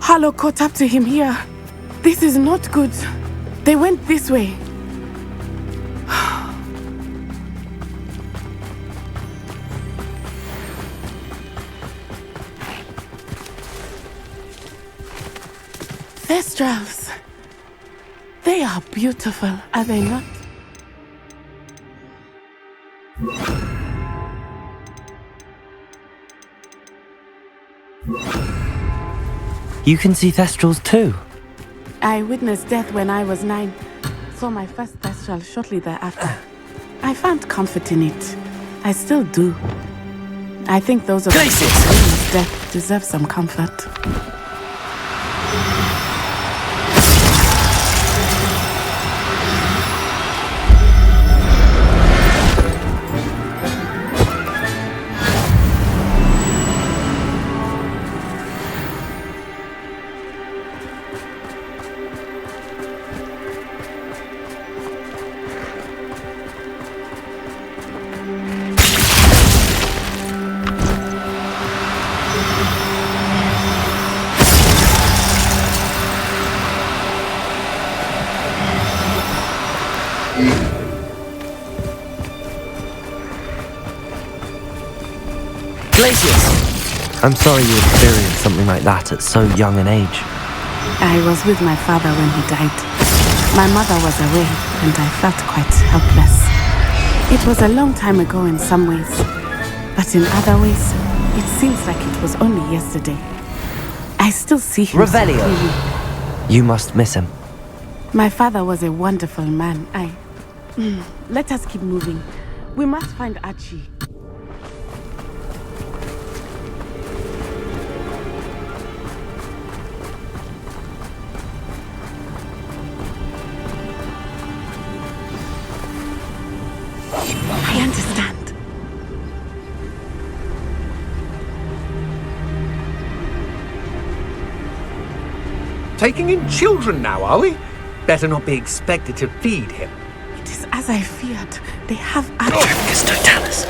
Harlow caught up to him here. This is not good. They went this way. Thestrals. They are beautiful, are they not? You can see Thestrals too. I witnessed death when I was 9. Saw my first Thestral shortly thereafter. I found comfort in it. I still do. I think those of us who witnessed death deserve some comfort. Glacius! I'm sorry you experienced something like that at so young an age. I was with my father when he died. My mother was away, and I felt quite helpless. It was a long time ago in some ways, but in other ways, it seems like it was only yesterday. I still see him. Revelio. So clearly. You must miss him. My father was a wonderful man. Let us keep moving. We must find Archie. I understand. Taking in children now, are we? Better not be expected to feed him. It is as I feared. They have Archie. Totalis.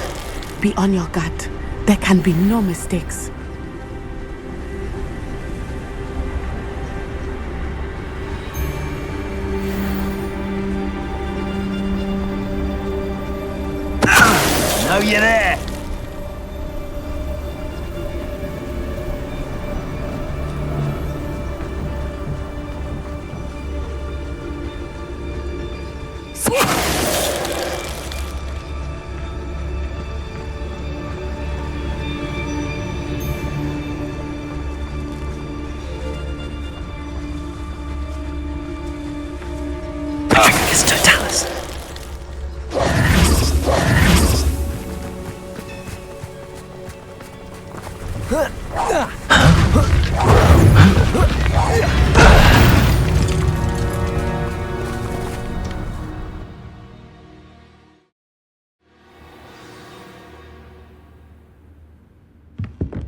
Be on your guard. There can be no mistakes. Know you're there. Totalis.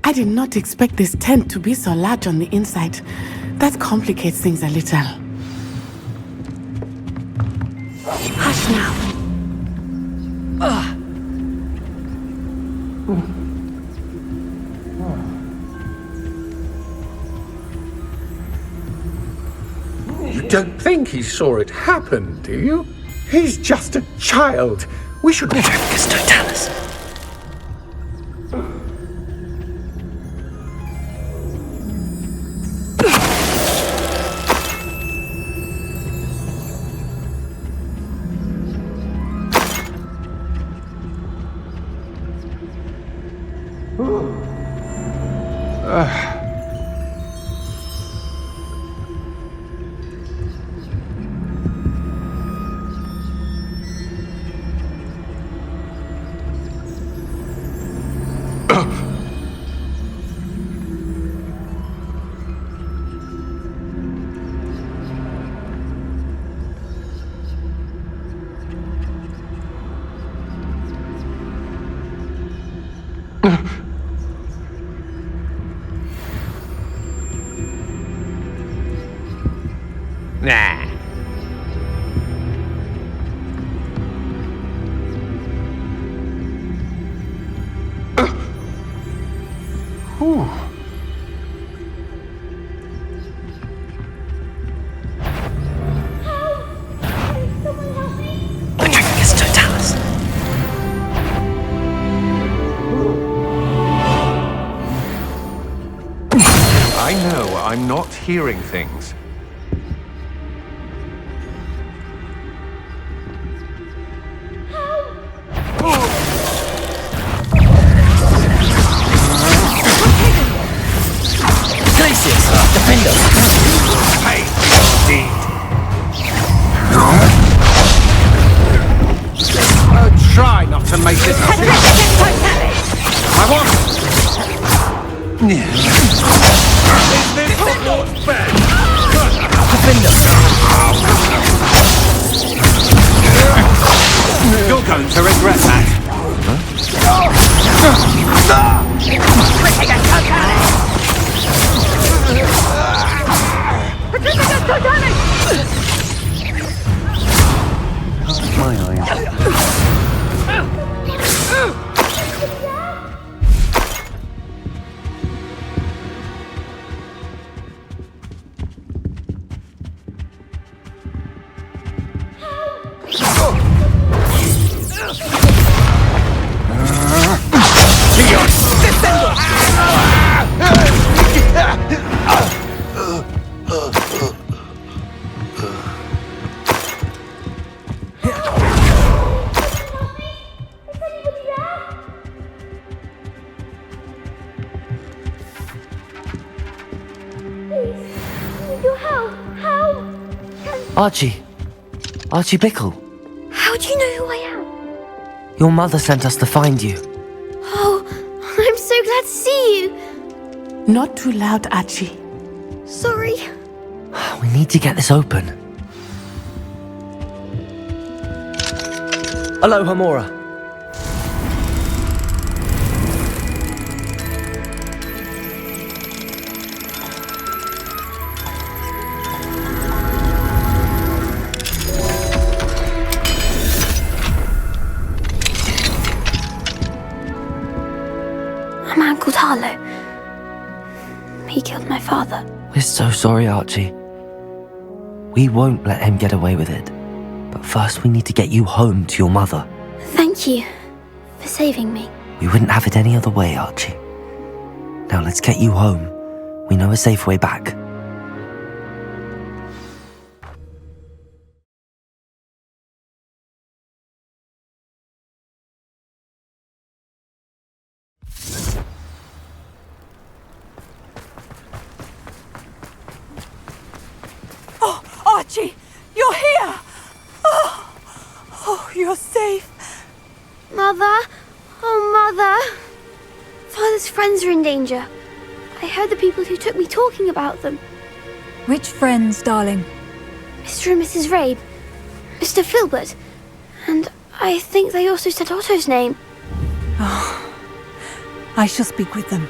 I did not expect this tent to be so large on the inside. That complicates things a little. Hush now. You don't think he saw it happen, do you? He's just a child. We should... Totalis. Nah. Totalis. I know I'm not hearing things. Defend us! Hey, indeed. Try not to make this. I want. Is this Hogwarts bad? Defend us! You're going to regret that. My eyes. Dios! Archie! Archie Bickle! How do you know who I am? Your mother sent us to find you. Oh, I'm so glad to see you. Not too loud, Archie. Sorry. We need to get this open. Aloha, Mora. A man called Harlow. He killed my father. We're so sorry, Archie. We won't let him get away with it. But first we need to get you home to your mother. Thank you for saving me. We wouldn't have it any other way, Archie. Now let's get you home. We know a safe way back. Oh, Archie! You're here! Oh, you're safe. Mother? Oh, Mother! Father's friends are in danger. I heard the people who took me talking about them. Which friends, darling? Mr. and Mrs. Rabe, Mr. Filbert, and I think they also said Otto's name. Oh, I shall speak with them.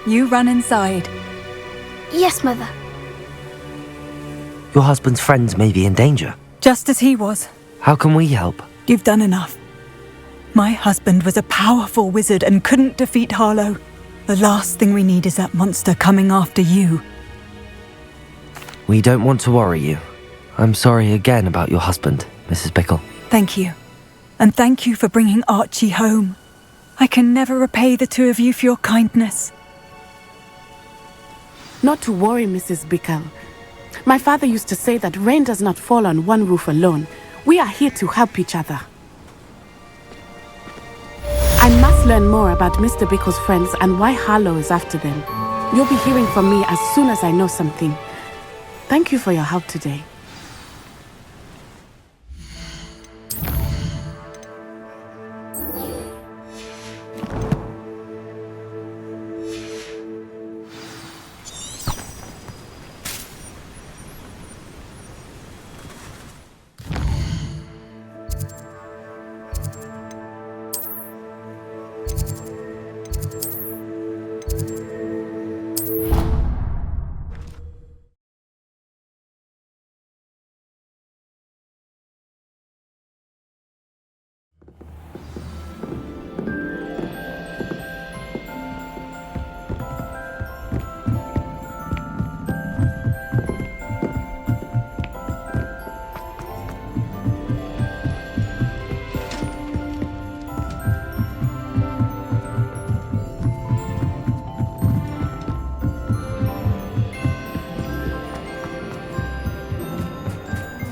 You run inside. Yes, Mother. Your husband's friends may be in danger. Just as he was. How can we help? You've done enough. My husband was a powerful wizard and couldn't defeat Harlow. The last thing we need is that monster coming after you. We don't want to worry you. I'm sorry again about your husband, Mrs. Bickle. Thank you. And thank you for bringing Archie home. I can never repay the two of you for your kindness. Not to worry, Mrs. Bickle. My father used to say that rain does not fall on one roof alone. We are here to help each other. I must learn more about Mr. Bickle's friends and why Harlow is after them. You'll be hearing from me as soon as I know something. Thank you for your help today.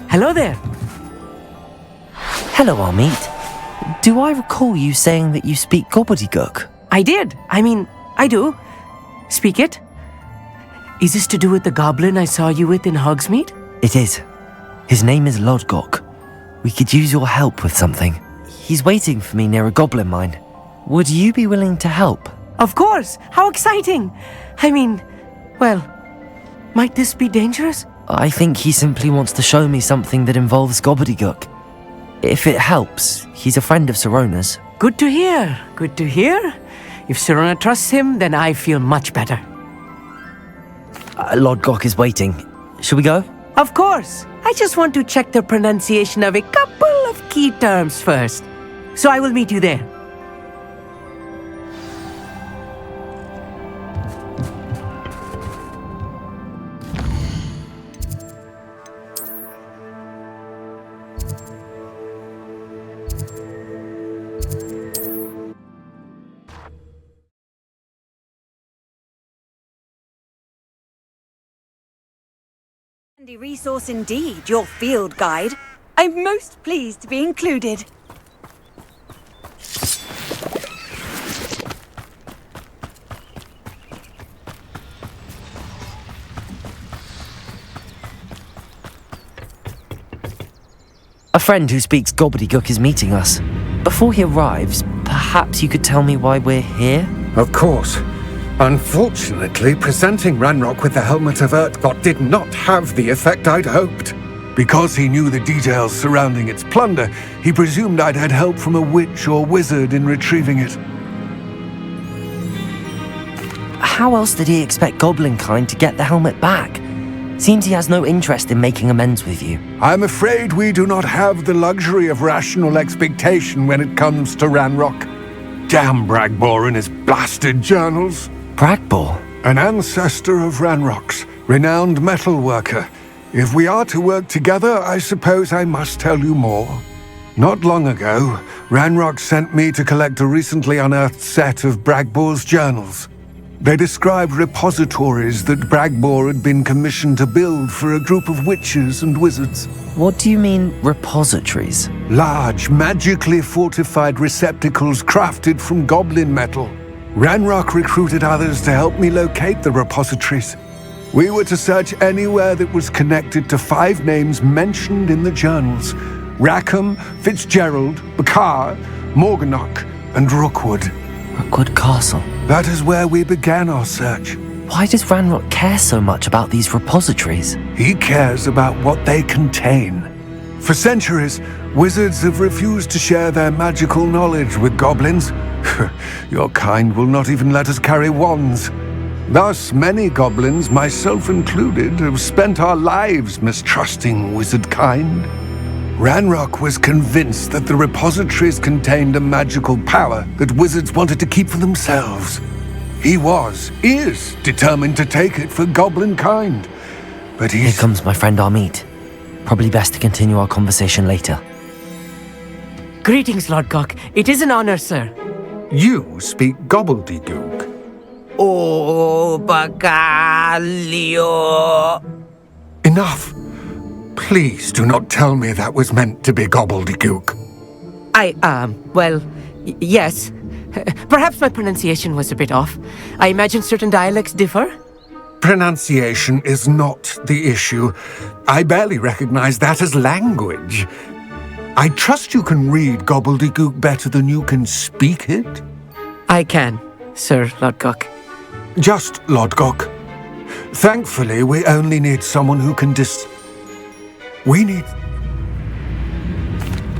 Hello there. Hello, Amit. Do I recall you saying that you speak gobbledygook? I did. I do. Speak it. Is this to do with the goblin I saw you with in Hogsmeade? It is. His name is Lodgok. We could use your help with something. He's waiting for me near a goblin mine. Would you be willing to help? Of course. How exciting. Might this be dangerous? I think he simply wants to show me something that involves gobbledygook. If it helps, he's a friend of Sirona's. Good to hear. Good to hear. If Sirona trusts him, then I feel much better. Lodgok is waiting. Shall we go? Of course. I just want to check the pronunciation of a couple of key terms first. So I will meet you there. Handy resource indeed, your field guide. I'm most pleased to be included. A friend who speaks gobbledygook is meeting us. Before he arrives, perhaps you could tell me why we're here? Of course. Unfortunately, presenting Ranrock with the Helmet of Urtkot did not have the effect I'd hoped. Because he knew the details surrounding its plunder, he presumed I'd had help from a witch or wizard in retrieving it. How else did he expect Goblinkind to get the helmet back? Seems he has no interest in making amends with you. I'm afraid we do not have the luxury of rational expectation when it comes to Ranrock. Damn Bragbor and his blasted journals. Bragbor? An ancestor of Ranrock's, renowned metal worker. If we are to work together, I suppose I must tell you more. Not long ago, Ranrock sent me to collect a recently unearthed set of Bragbor's journals. They described repositories that Bragbor had been commissioned to build for a group of witches and wizards. What do you mean, repositories? Large, magically fortified receptacles crafted from goblin metal. Ranrock recruited others to help me locate the repositories. We were to search anywhere that was connected to 5 names mentioned in the journals: Rackham, Fitzgerald, Bakar, Morganach, and Rookwood. Rookwood Castle? That is where we began our search. Why does Ranrock care so much about these repositories? He cares about what they contain. For centuries, wizards have refused to share their magical knowledge with goblins. Your kind will not even let us carry wands. Thus, many goblins, myself included, have spent our lives mistrusting wizard kind. Ranrock was convinced that the repositories contained a magical power that wizards wanted to keep for themselves. He is determined to take it for goblin kind. But Here comes my friend Amit. Probably best to continue our conversation later. Greetings, Lord Cock. It is an honor, sir. You speak gobbledygook. Oh, Bagalio. Enough. Please do not tell me that was meant to be gobbledygook. Yes. Perhaps my pronunciation was a bit off. I imagine certain dialects differ? Pronunciation is not the issue. I barely recognize that as language. I trust you can read gobbledygook better than you can speak it? I can, Sir Lodgok. Just Lodgok. Thankfully, we only need someone who can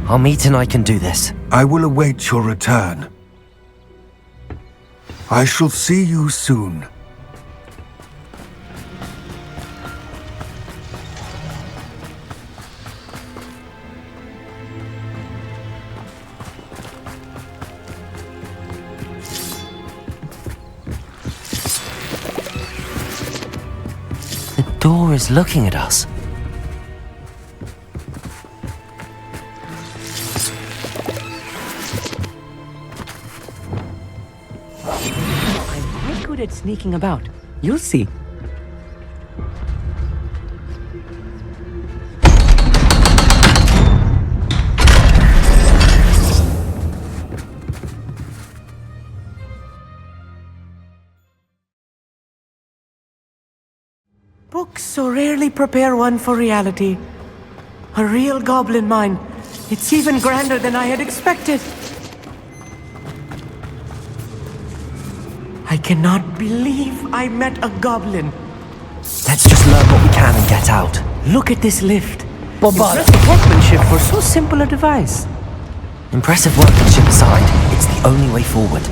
Amit and I can do this. I will await your return. I shall see you soon. The door is looking at us. At sneaking about. You'll see. Books so rarely prepare one for reality. A real goblin mine. It's even grander than I had expected. I cannot believe I met a goblin. Let's just learn what we can and get out. Look at this lift. Impressive workmanship for so simple a device. Impressive workmanship aside, it's the only way forward.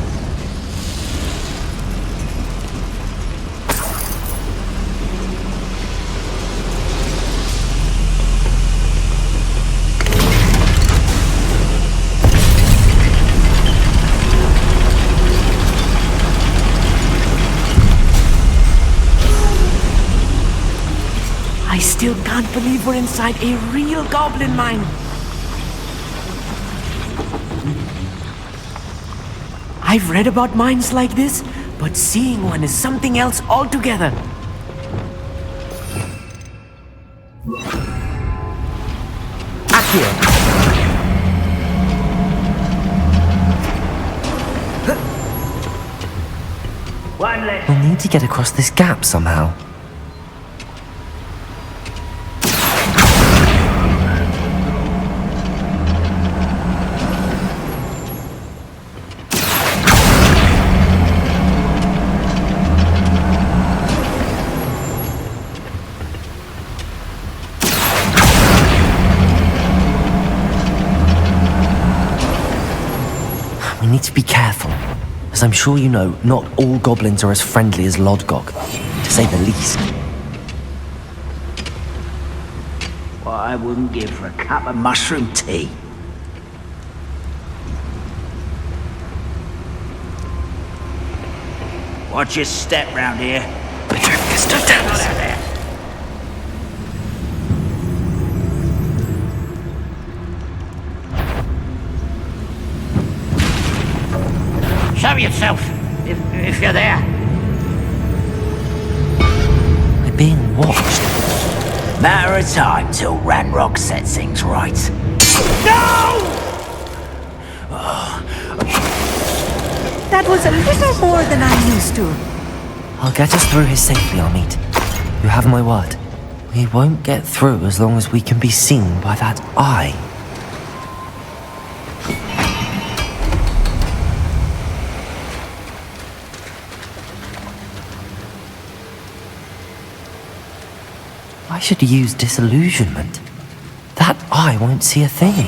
I still can't believe we're inside a real goblin mine. I've read about mines like this, but seeing one is something else altogether. Accio. We'll need to get across this gap somehow. need to be careful. As I'm sure you know, not all goblins are as friendly as Lodgok, to say the least. What I wouldn't give for a cup of mushroom tea. Watch your step round here. Show yourself, if you're there. We're being watched. Matter of time till Ranrock sets things right. No! That was a little more than I'm used to. I'll get us through here safely, Amit. You have my word. We won't get through as long as we can be seen by that eye. I should use disillusionment. That eye won't see a thing.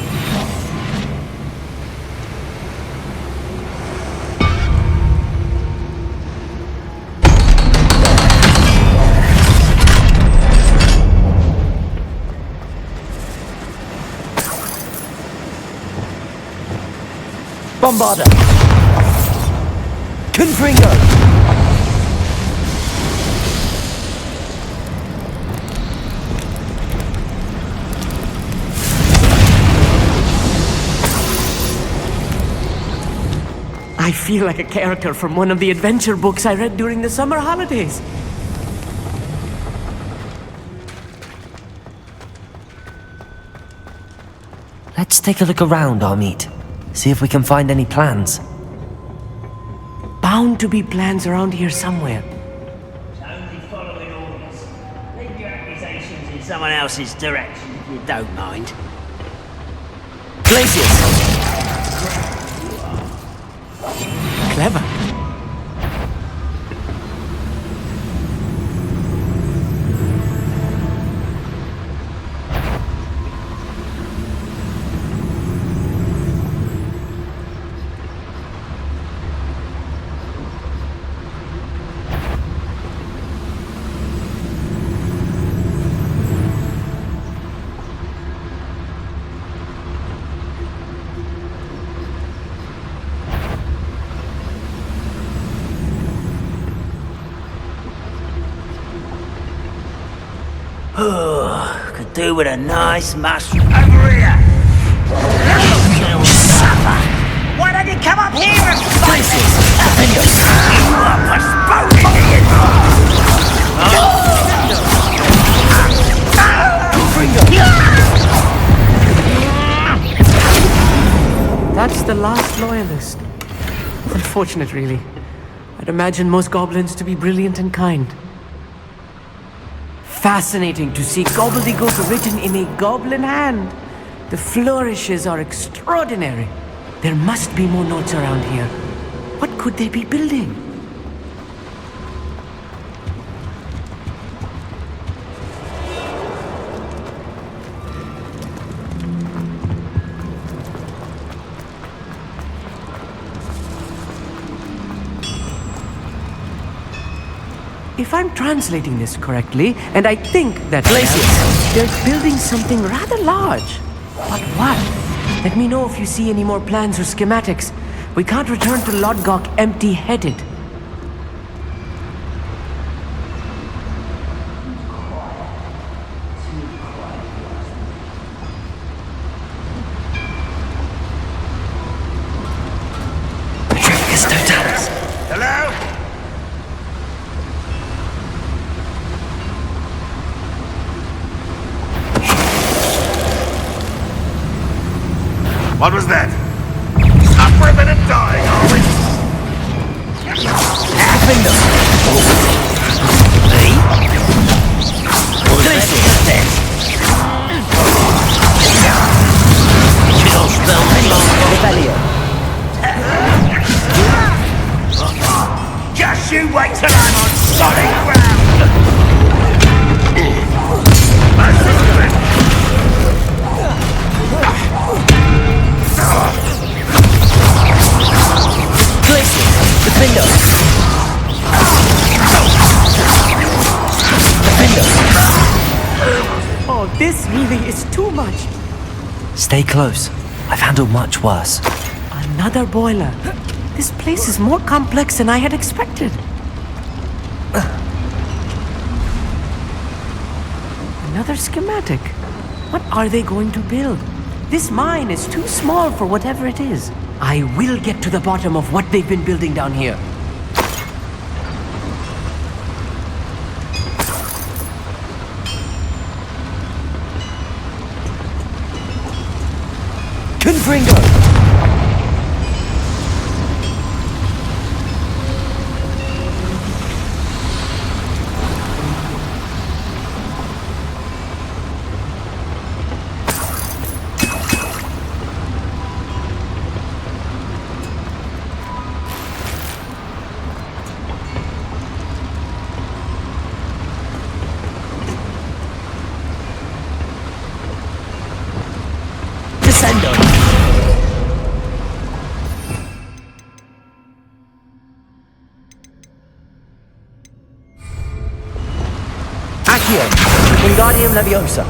Bombarder! Confringo! I feel like a character from one of the adventure books I read during the summer holidays. Let's take a look around, Amit. See if we can find any plans. Bound to be plans around here somewhere. Only following orders. Leave your accusations in someone else's direction if you don't mind. Glaciers! Clever. Could do with a nice mushroom. Over here! Little supper! Why don't you come up here and fight me? You are postponing That's the last loyalist. Unfortunate, really. I'd imagine most goblins to be brilliant and kind. Fascinating to see gobbledygook written in a goblin hand. The flourishes are extraordinary. There must be more notes around here. What could they be building? If I'm translating this correctly, and I think that they're building something rather large. But what? Let me know if you see any more plans or schematics. We can't return to Lodgok empty-headed. Hello? What was that? Stop ripping and dying, are we? Just you wait till I'm on solid ground! is too much. Stay close. I've handled much worse. Another boiler. This place is more complex than I had expected. Another schematic. What are they going to build? This mine is too small for whatever it is. I will get to the bottom of what they've been building down here. Confringo! Accio, Wingardium Leviosa.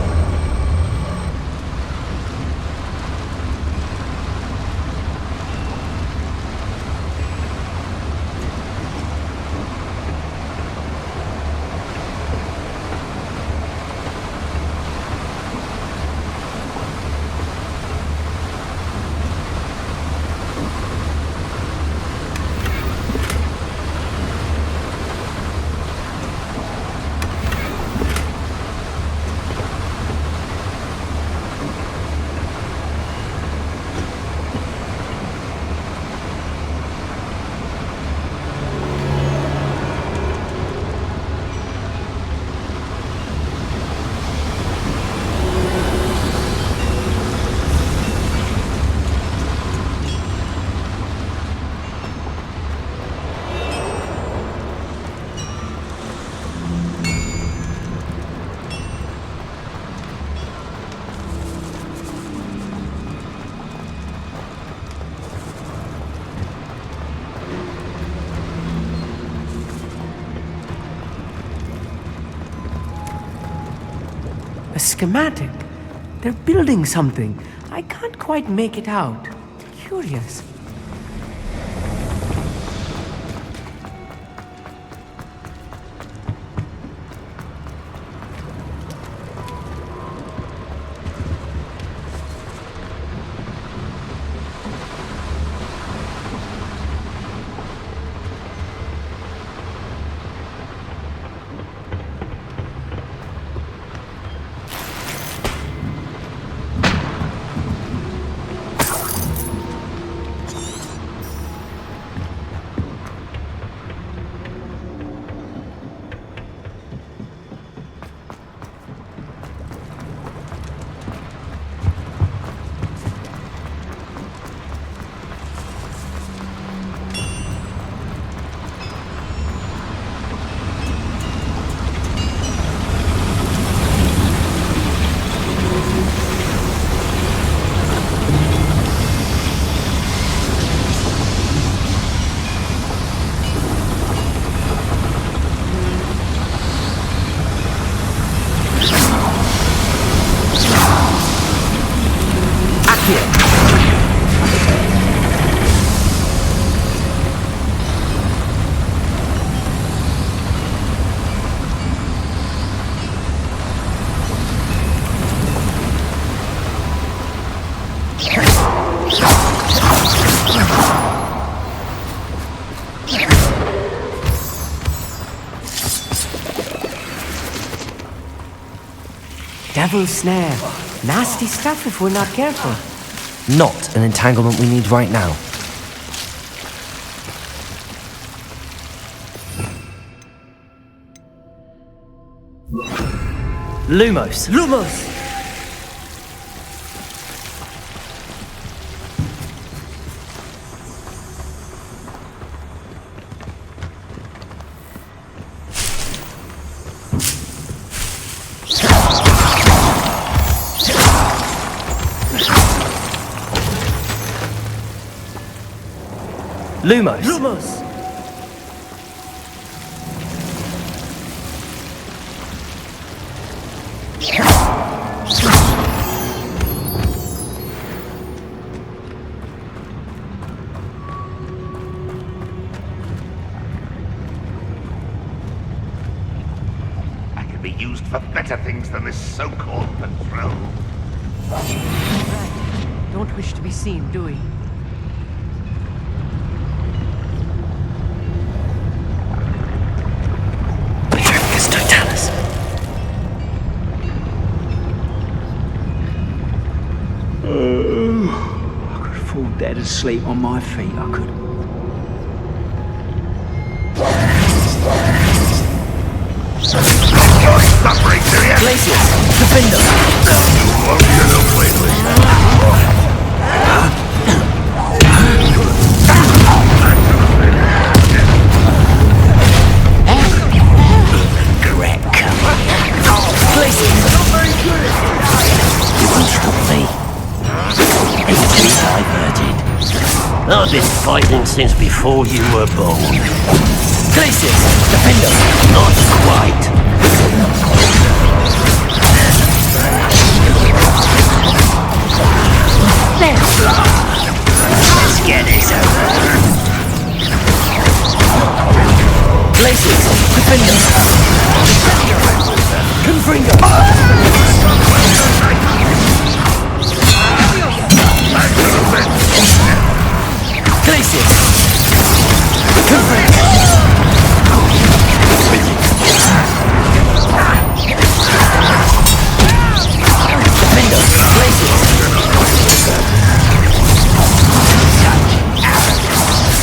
A schematic. They're building something. I can't quite make it out. Curious. Devil's snare. Nasty stuff if we're not careful. Not an entanglement we need right now. Lumos! Lumos! Lumos! Lumos! used for better things than this so-called patrol. Don't wish to be seen, do we? I could fall dead asleep on my feet, I could. Suffering, do you? Glacius, defend us! Won't get up lately. Glacius! You won't stop me. Easily diverted. I've been fighting since before you were born. Glacius, defend us! Not quite. Let's get this over. Glacius, defend us! Confringo! Glacius! Confringo! Defend us! Glacius!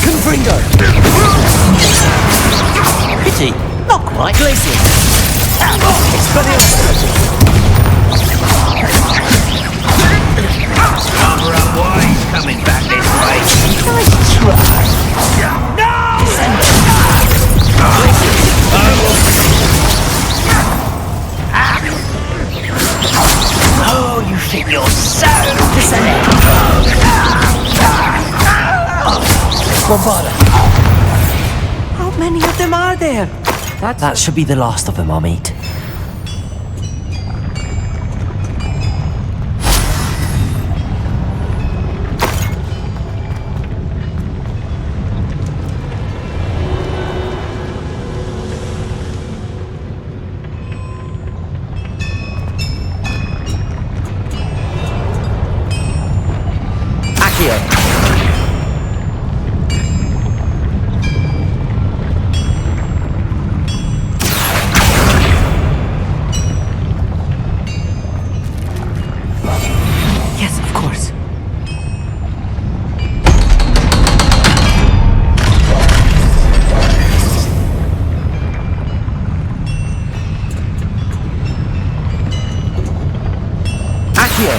Confringo! Pity, not quite. Glacius! Cover up why he's coming back this way. Nice try. No! Oh, you think you're so dissonant. Bombarda. How many of them are there? That should be the last of them, I'll meet. Yes, of course. Accio!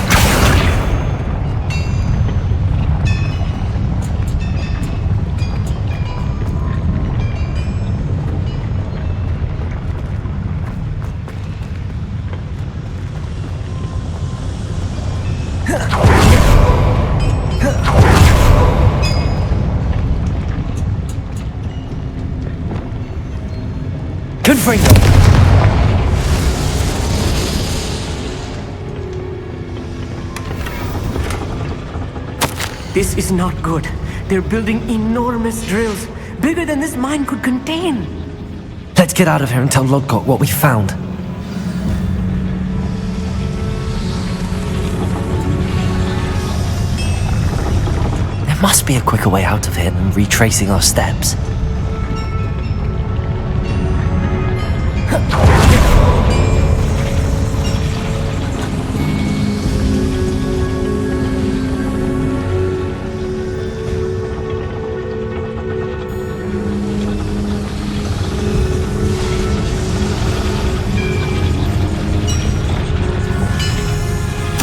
Confringo! This is not good. They're building enormous drills, bigger than this mine could contain. Let's get out of here and tell Lodgott what we found. There must be a quicker way out of here than retracing our steps.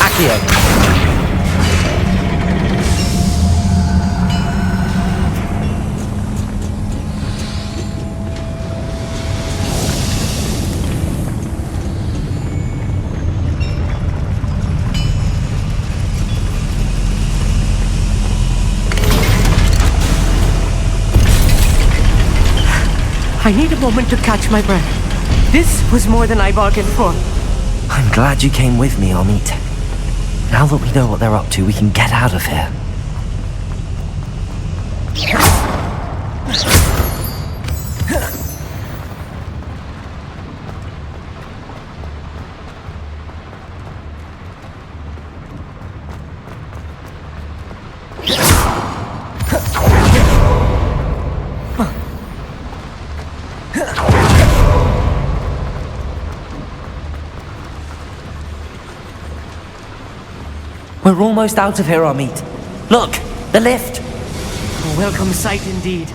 Accio! I need a moment to catch my breath. This was more than I bargained for. I'm glad you came with me, Amit. Now that we know what they're up to, we can get out of here. We're almost out of here, Amit. Look, the lift. A welcome sight indeed.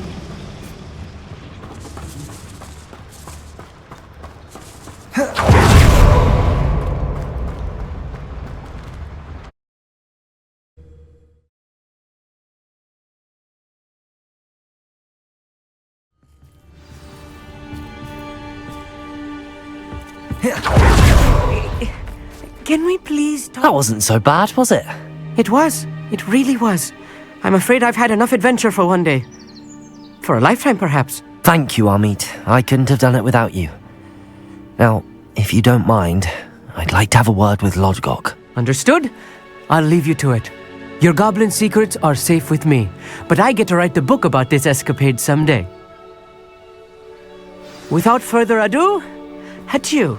Can we please talk? That wasn't so bad, was it? It was. It really was. I'm afraid I've had enough adventure for one day. For a lifetime, perhaps. Thank you, Amit. I couldn't have done it without you. Now, if you don't mind, I'd like to have a word with Lodgok. Understood? I'll leave you to it. Your goblin secrets are safe with me, but I get to write the book about this escapade someday. Without further ado, adieu.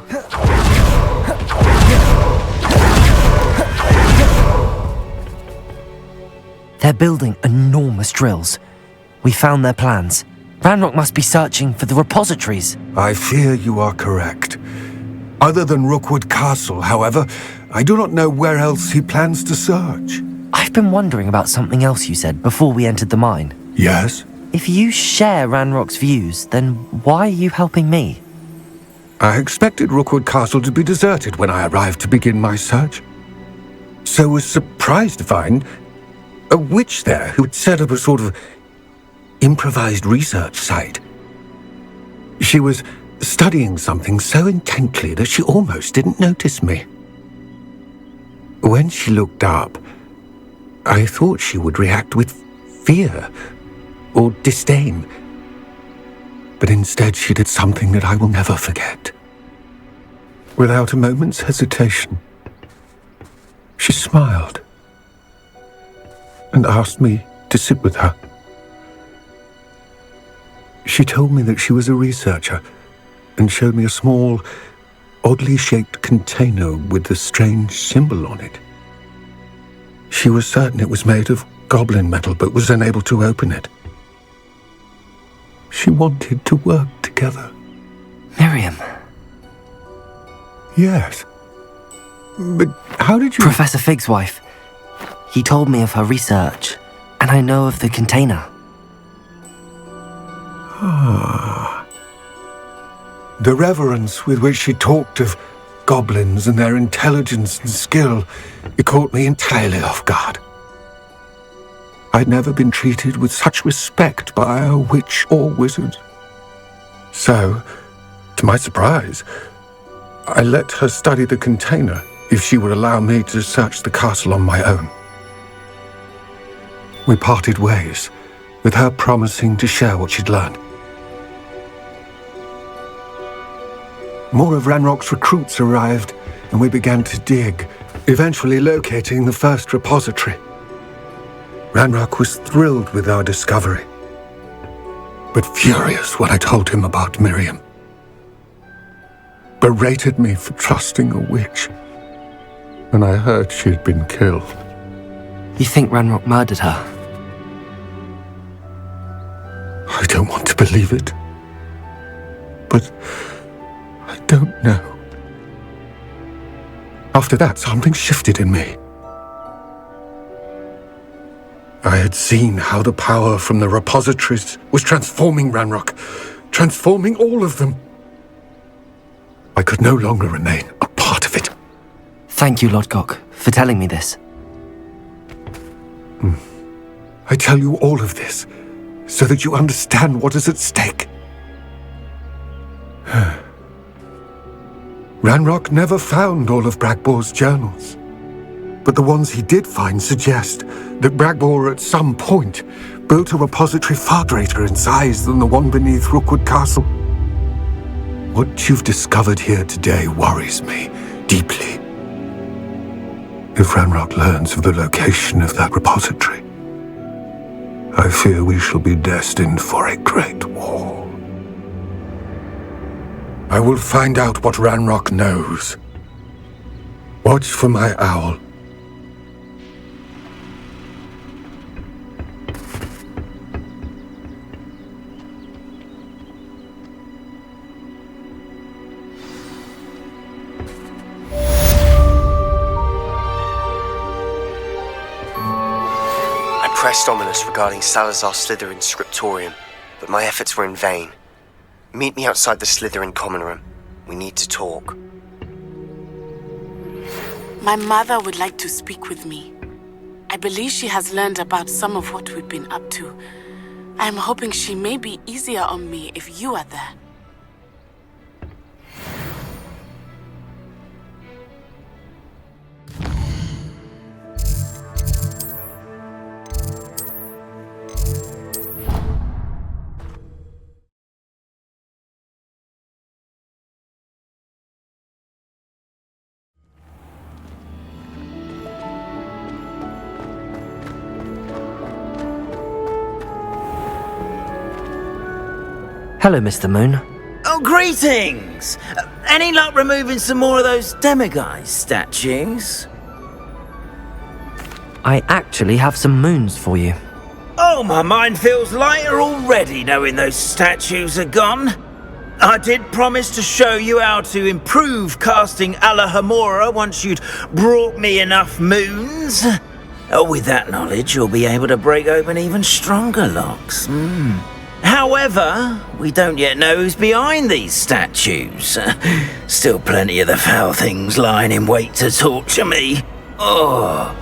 They're building enormous drills. We found their plans. Ranrock must be searching for the repositories. I fear you are correct. Other than Rookwood Castle, however, I do not know where else he plans to search. I've been wondering about something else you said before we entered the mine. Yes? If you share Ranrock's views, then why are you helping me? I expected Rookwood Castle to be deserted when I arrived to begin my search. So was surprised to find a witch there who had set up a sort of improvised research site. She was studying something so intently that she almost didn't notice me. When she looked up, I thought she would react with fear or disdain. But instead she did something that I will never forget. Without a moment's hesitation, she smiled and asked me to sit with her. She told me that she was a researcher and showed me a small, oddly shaped container with a strange symbol on it. She was certain it was made of goblin metal, but was unable to open it. She wanted to work together. Miriam. Yes. But how did you... Professor Fig's wife. He told me of her research, and I know of the container. Ah. The reverence with which she talked of goblins and their intelligence and skill, it caught me entirely off guard. I'd never been treated with such respect by a witch or wizard. So, to my surprise, I let her study the container if she would allow me to search the castle on my own. We parted ways, with her promising to share what she'd learned. More of Ranrock's recruits arrived, and we began to dig, eventually locating the first repository. Ranrock was thrilled with our discovery, but furious when I told him about Miriam. Berated me for trusting a witch, and I heard she'd been killed. You think Ranrock murdered her? I don't want to believe it, but I don't know. After that, something shifted in me. I had seen how the power from the repositories was transforming Ranrock, transforming all of them. I could no longer remain a part of it. Thank you, Lodgok, for telling me this. I tell you all of this so that you understand what is at stake. Ranrock never found all of Bragbor's journals, but the ones he did find suggest that Bragbor at some point built a repository far greater in size than the one beneath Rookwood Castle. What you've discovered here today worries me deeply. If Ranrock learns of the location of that repository, I fear we shall be destined for a great war. I will find out what Ranrock knows. Watch for my owl. pressed Ominous regarding Salazar Slytherin's scriptorium, but my efforts were in vain. Meet me outside the Slytherin common room. We need to talk. My mother would like to speak with me. I believe she has learned about some of what we've been up to. I'm hoping she may be easier on me if you are there. Hello, Mr. Moon. Oh, greetings! Any luck removing some more of those demiguise statues? I actually have some moons for you. Oh, my mind feels lighter already knowing those statues are gone. I did promise to show you how to improve casting Alohomora once you'd brought me enough moons. With that knowledge, you'll be able to break open even stronger locks. However, we don't yet know who's behind these statues. Still plenty of the foul things lying in wait to torture me. Oh.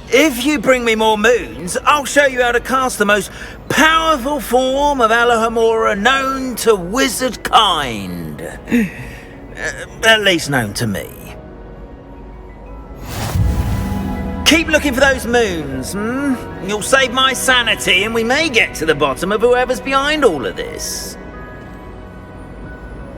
If you bring me more moons, I'll show you how to cast the most powerful form of Alohomora known to wizard kind. At least known to me. Keep looking for those moons, You'll save my sanity and we may get to the bottom of whoever's behind all of this.